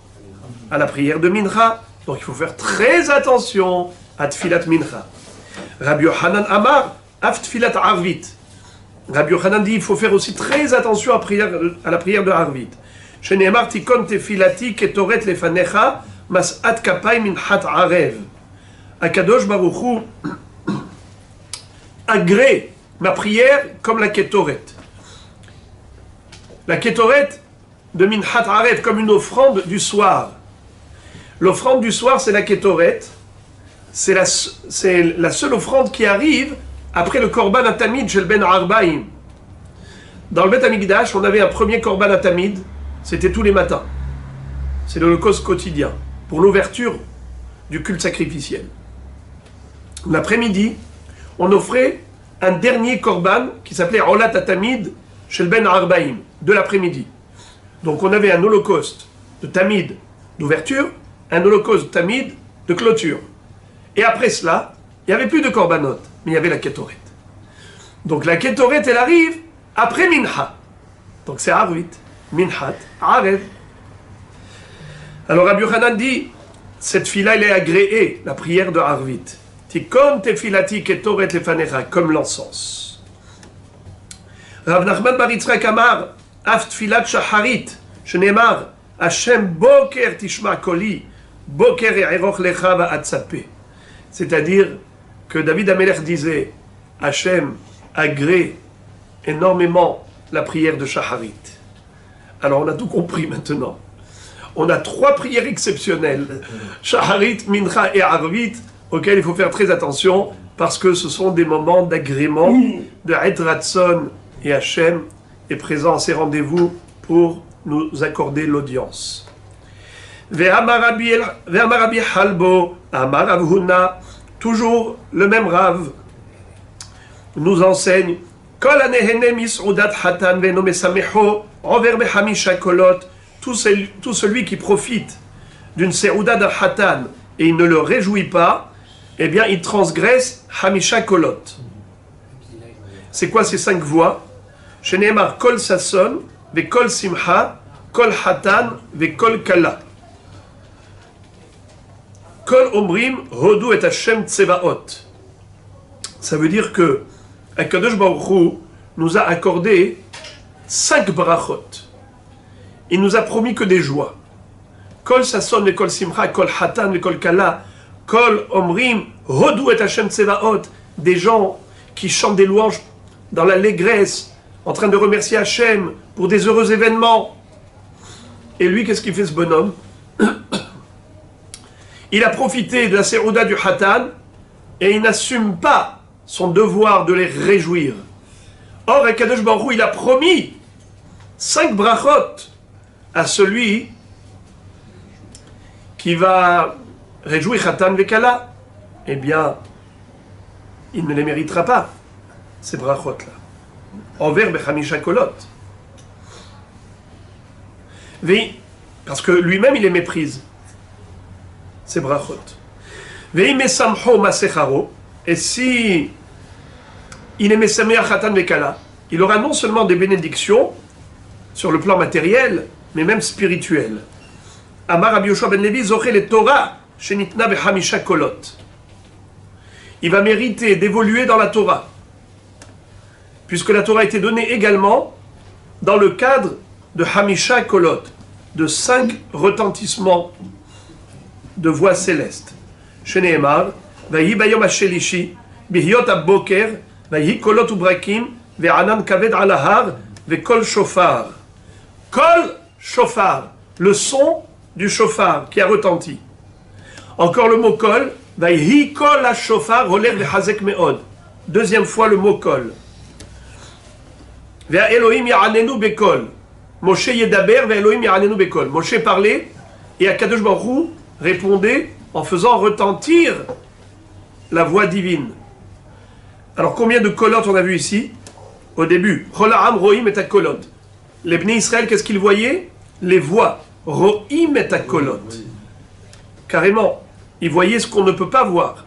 À la prière de Mincha. Donc il faut faire très attention à Tfilat Mincha. Rabbi Yochanan Amar, Af Tfilat Arvit. Rabbi Yochanan dit il faut faire aussi très attention à la prière de Arvit. Sheneemar tikon tefilati ketoret lefanecha mas'at kapay minchat arev. Akadosh Baruch Hu agrée ma prière comme la ketoret. La ketoret de minchat arev comme une offrande du soir. L'offrande du soir, c'est la Kétoret. C'est la seule offrande qui arrive après le Korban Atamid chez le Ben Arbaim. Dans le Bet Amikdash, on avait un premier Korban Atamid, c'était tous les matins. C'est l'holocauste quotidien, pour l'ouverture du culte sacrificiel. L'après-midi, on offrait un dernier Korban qui s'appelait Olat Atamid chez le Ben Arbaim, de l'après-midi. Donc on avait un holocauste de tamid d'ouverture, un holocauste tamid de clôture. Et après cela, il n'y avait plus de korbanot, mais il y avait la kétoret. Donc la kétoret, elle arrive après minha. Donc c'est arvit, minhat, arev. Alors Rabbi Yochanan dit, cette fila elle est agréée, la prière de arvit. Tikon tefilati kétoret lefanecha, comme l'encens. Rav Nachman bar Yitzchak amar, af tfilat shacharit, shenemar, Hashem boker tishma koli, boker e'eroch lecha va'atzapeh. C'est-à-dire que David Amelech disait, Hashem agrée énormément la prière de Shacharit. Alors on a tout compris maintenant. On a 3 prières exceptionnelles, Shacharit, Mincha et Arvit, auxquelles il faut faire très attention, parce que ce sont des moments d'agrément, de Het Ratson, et Hashem est présent à ces rendez-vous pour nous accorder l'audience. Ve'amar Rabbi Halbo, Amar Rav Huna, toujours le même Rav, nous enseigne Kol hanehene mis'udat hatan ve'no mesamecho over behamisha kolot, tout celui qui profite d'une se'uda d'un hatan et il ne le réjouit pas, eh bien il transgresse hamisha kolot. C'est quoi ces 5 voix? Sheneemar kol sason ve'kol simcha kol hatan ve'kol kala. Kol omrim hodu et Hashem tsevaot. Ça veut dire que Akadosh Baruch Hu nous a accordé 5 brachot. Il nous a promis que des joies. Kol sason et kol simcha, kol hatan et kol kala, kol omrim hodu et Hashem tsevaot. Des gens qui chantent des louanges dans l'allégresse, en train de remercier Hashem pour des heureux événements. Et lui, qu'est-ce qu'il fait ce bonhomme? Il a profité de la sérouda du hatan et il n'assume pas son devoir de les réjouir. Or, Akadosh Baruch Hu, il a promis 5 brachot à celui qui va réjouir hatan vekala. Eh bien, il ne les méritera pas, ces brachot-là. Envers bechamisha kolot. Oui, parce que lui-même, il les méprise. Ces brachot. Et si il est mesameach hatan vekala, il aura non seulement des bénédictions sur le plan matériel, mais même spirituel. Amar Rabbi Yoshua ben Levi zoche le Torah shenitna bechamisha kolot. Il va mériter d'évoluer dans la Torah, puisque la Torah a été donnée également dans le cadre de hamisha kolot, de 5 retentissements de voix célestes. Sheneemar, vayi bayom hashelishi, bihyot aboker, vayi kolot ubrakim, ve'anan kaved alahar, ve'kol shofar. Kol shofar, le son du shofar qui a retenti. Encore le mot kol, vayi kol ha-shofar, roler vechazek meod. Deuxième fois le mot kol. Ve'a Elohim ya'anenu bekol. Moshe yedaber, ve'a Elohim ya'anenu bekol. Moshe parlait, et Akadosh Baruch Hu répondait en faisant retentir la voix divine. Alors combien de kolot on a vu ici? Au début, Cholaam roim et kolot. Les Bnei Israël, qu'est-ce qu'ils voyaient? Les voix. Roim et kolot. Carrément, ils voyaient ce qu'on ne peut pas voir.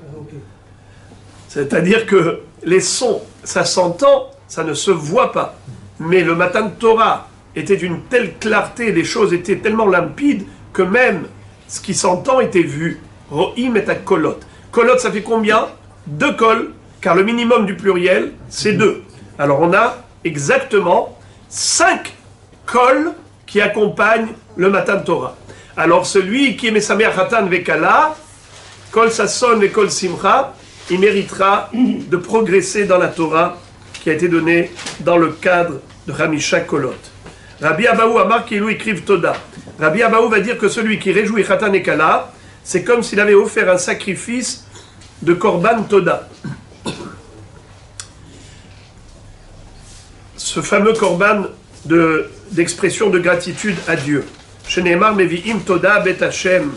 C'est-à-dire que les sons, ça s'entend, ça ne se voit pas. Mais le Matan Torah était d'une telle clarté, les choses étaient tellement limpides que même ce qui s'entend était vu. Ro'im et kolot. Kolot, ça fait combien? 2 kol, car le minimum du pluriel, c'est 2. Alors on a exactement 5 kol qui accompagnent le Matan Torah. Alors celui qui est Mesameach hatan vekala, kol sason et kol simcha, il méritera de progresser dans la Torah qui a été donnée dans le cadre de Hamisha Kolot. Rabbi Abaou Amar Kilou écrive Toda. Rabbi Abaou va dire que celui qui réjouit Hatan et Kala, c'est comme s'il avait offert un sacrifice de Korban Toda. Ce fameux Korban d'expression de gratitude à Dieu. Sheneemar mevi'im Toda bet Hashem.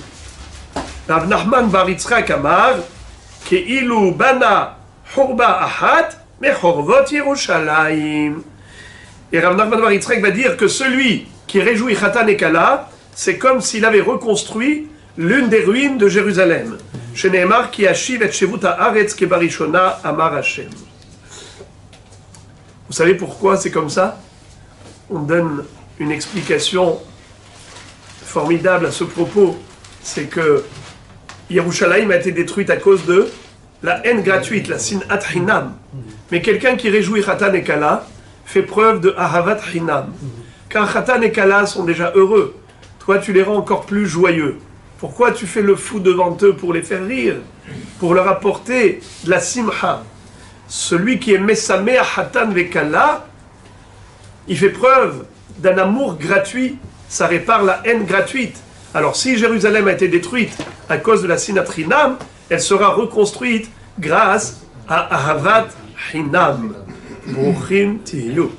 Rav Nachman bar Yitzchak Amar Keilu bana hurba ahat mechorvot Yerushalayim. Et Rav Nachman bar Yitzchak va dire que celui qui réjouit Hatan et Kala, c'est comme s'il avait reconstruit l'une des ruines de Jérusalem. Chez Nehemar qui achiv et shevut haaretz kebarishona amar Hashem. Vous savez pourquoi c'est comme ça? On donne une explication formidable à ce propos. C'est que Yerushalayim a été détruite à cause de la haine gratuite, la sinat hinam. Mais quelqu'un qui réjouit Khatan et Kala fait preuve de ahavat hinam. Car Khatan et Kala sont déjà heureux. Toi, tu les rends encore plus joyeux. Pourquoi tu fais le fou devant eux pour les faire rire? Pour leur apporter de la simha. Celui qui est mesameh Khatan et Kala, il fait preuve d'un amour gratuit. Ça répare la haine gratuite. Alors si Jérusalem a été détruite à cause de la sinat hinam, elle sera reconstruite grâce à ahavat hinam. Bruchim tiyu.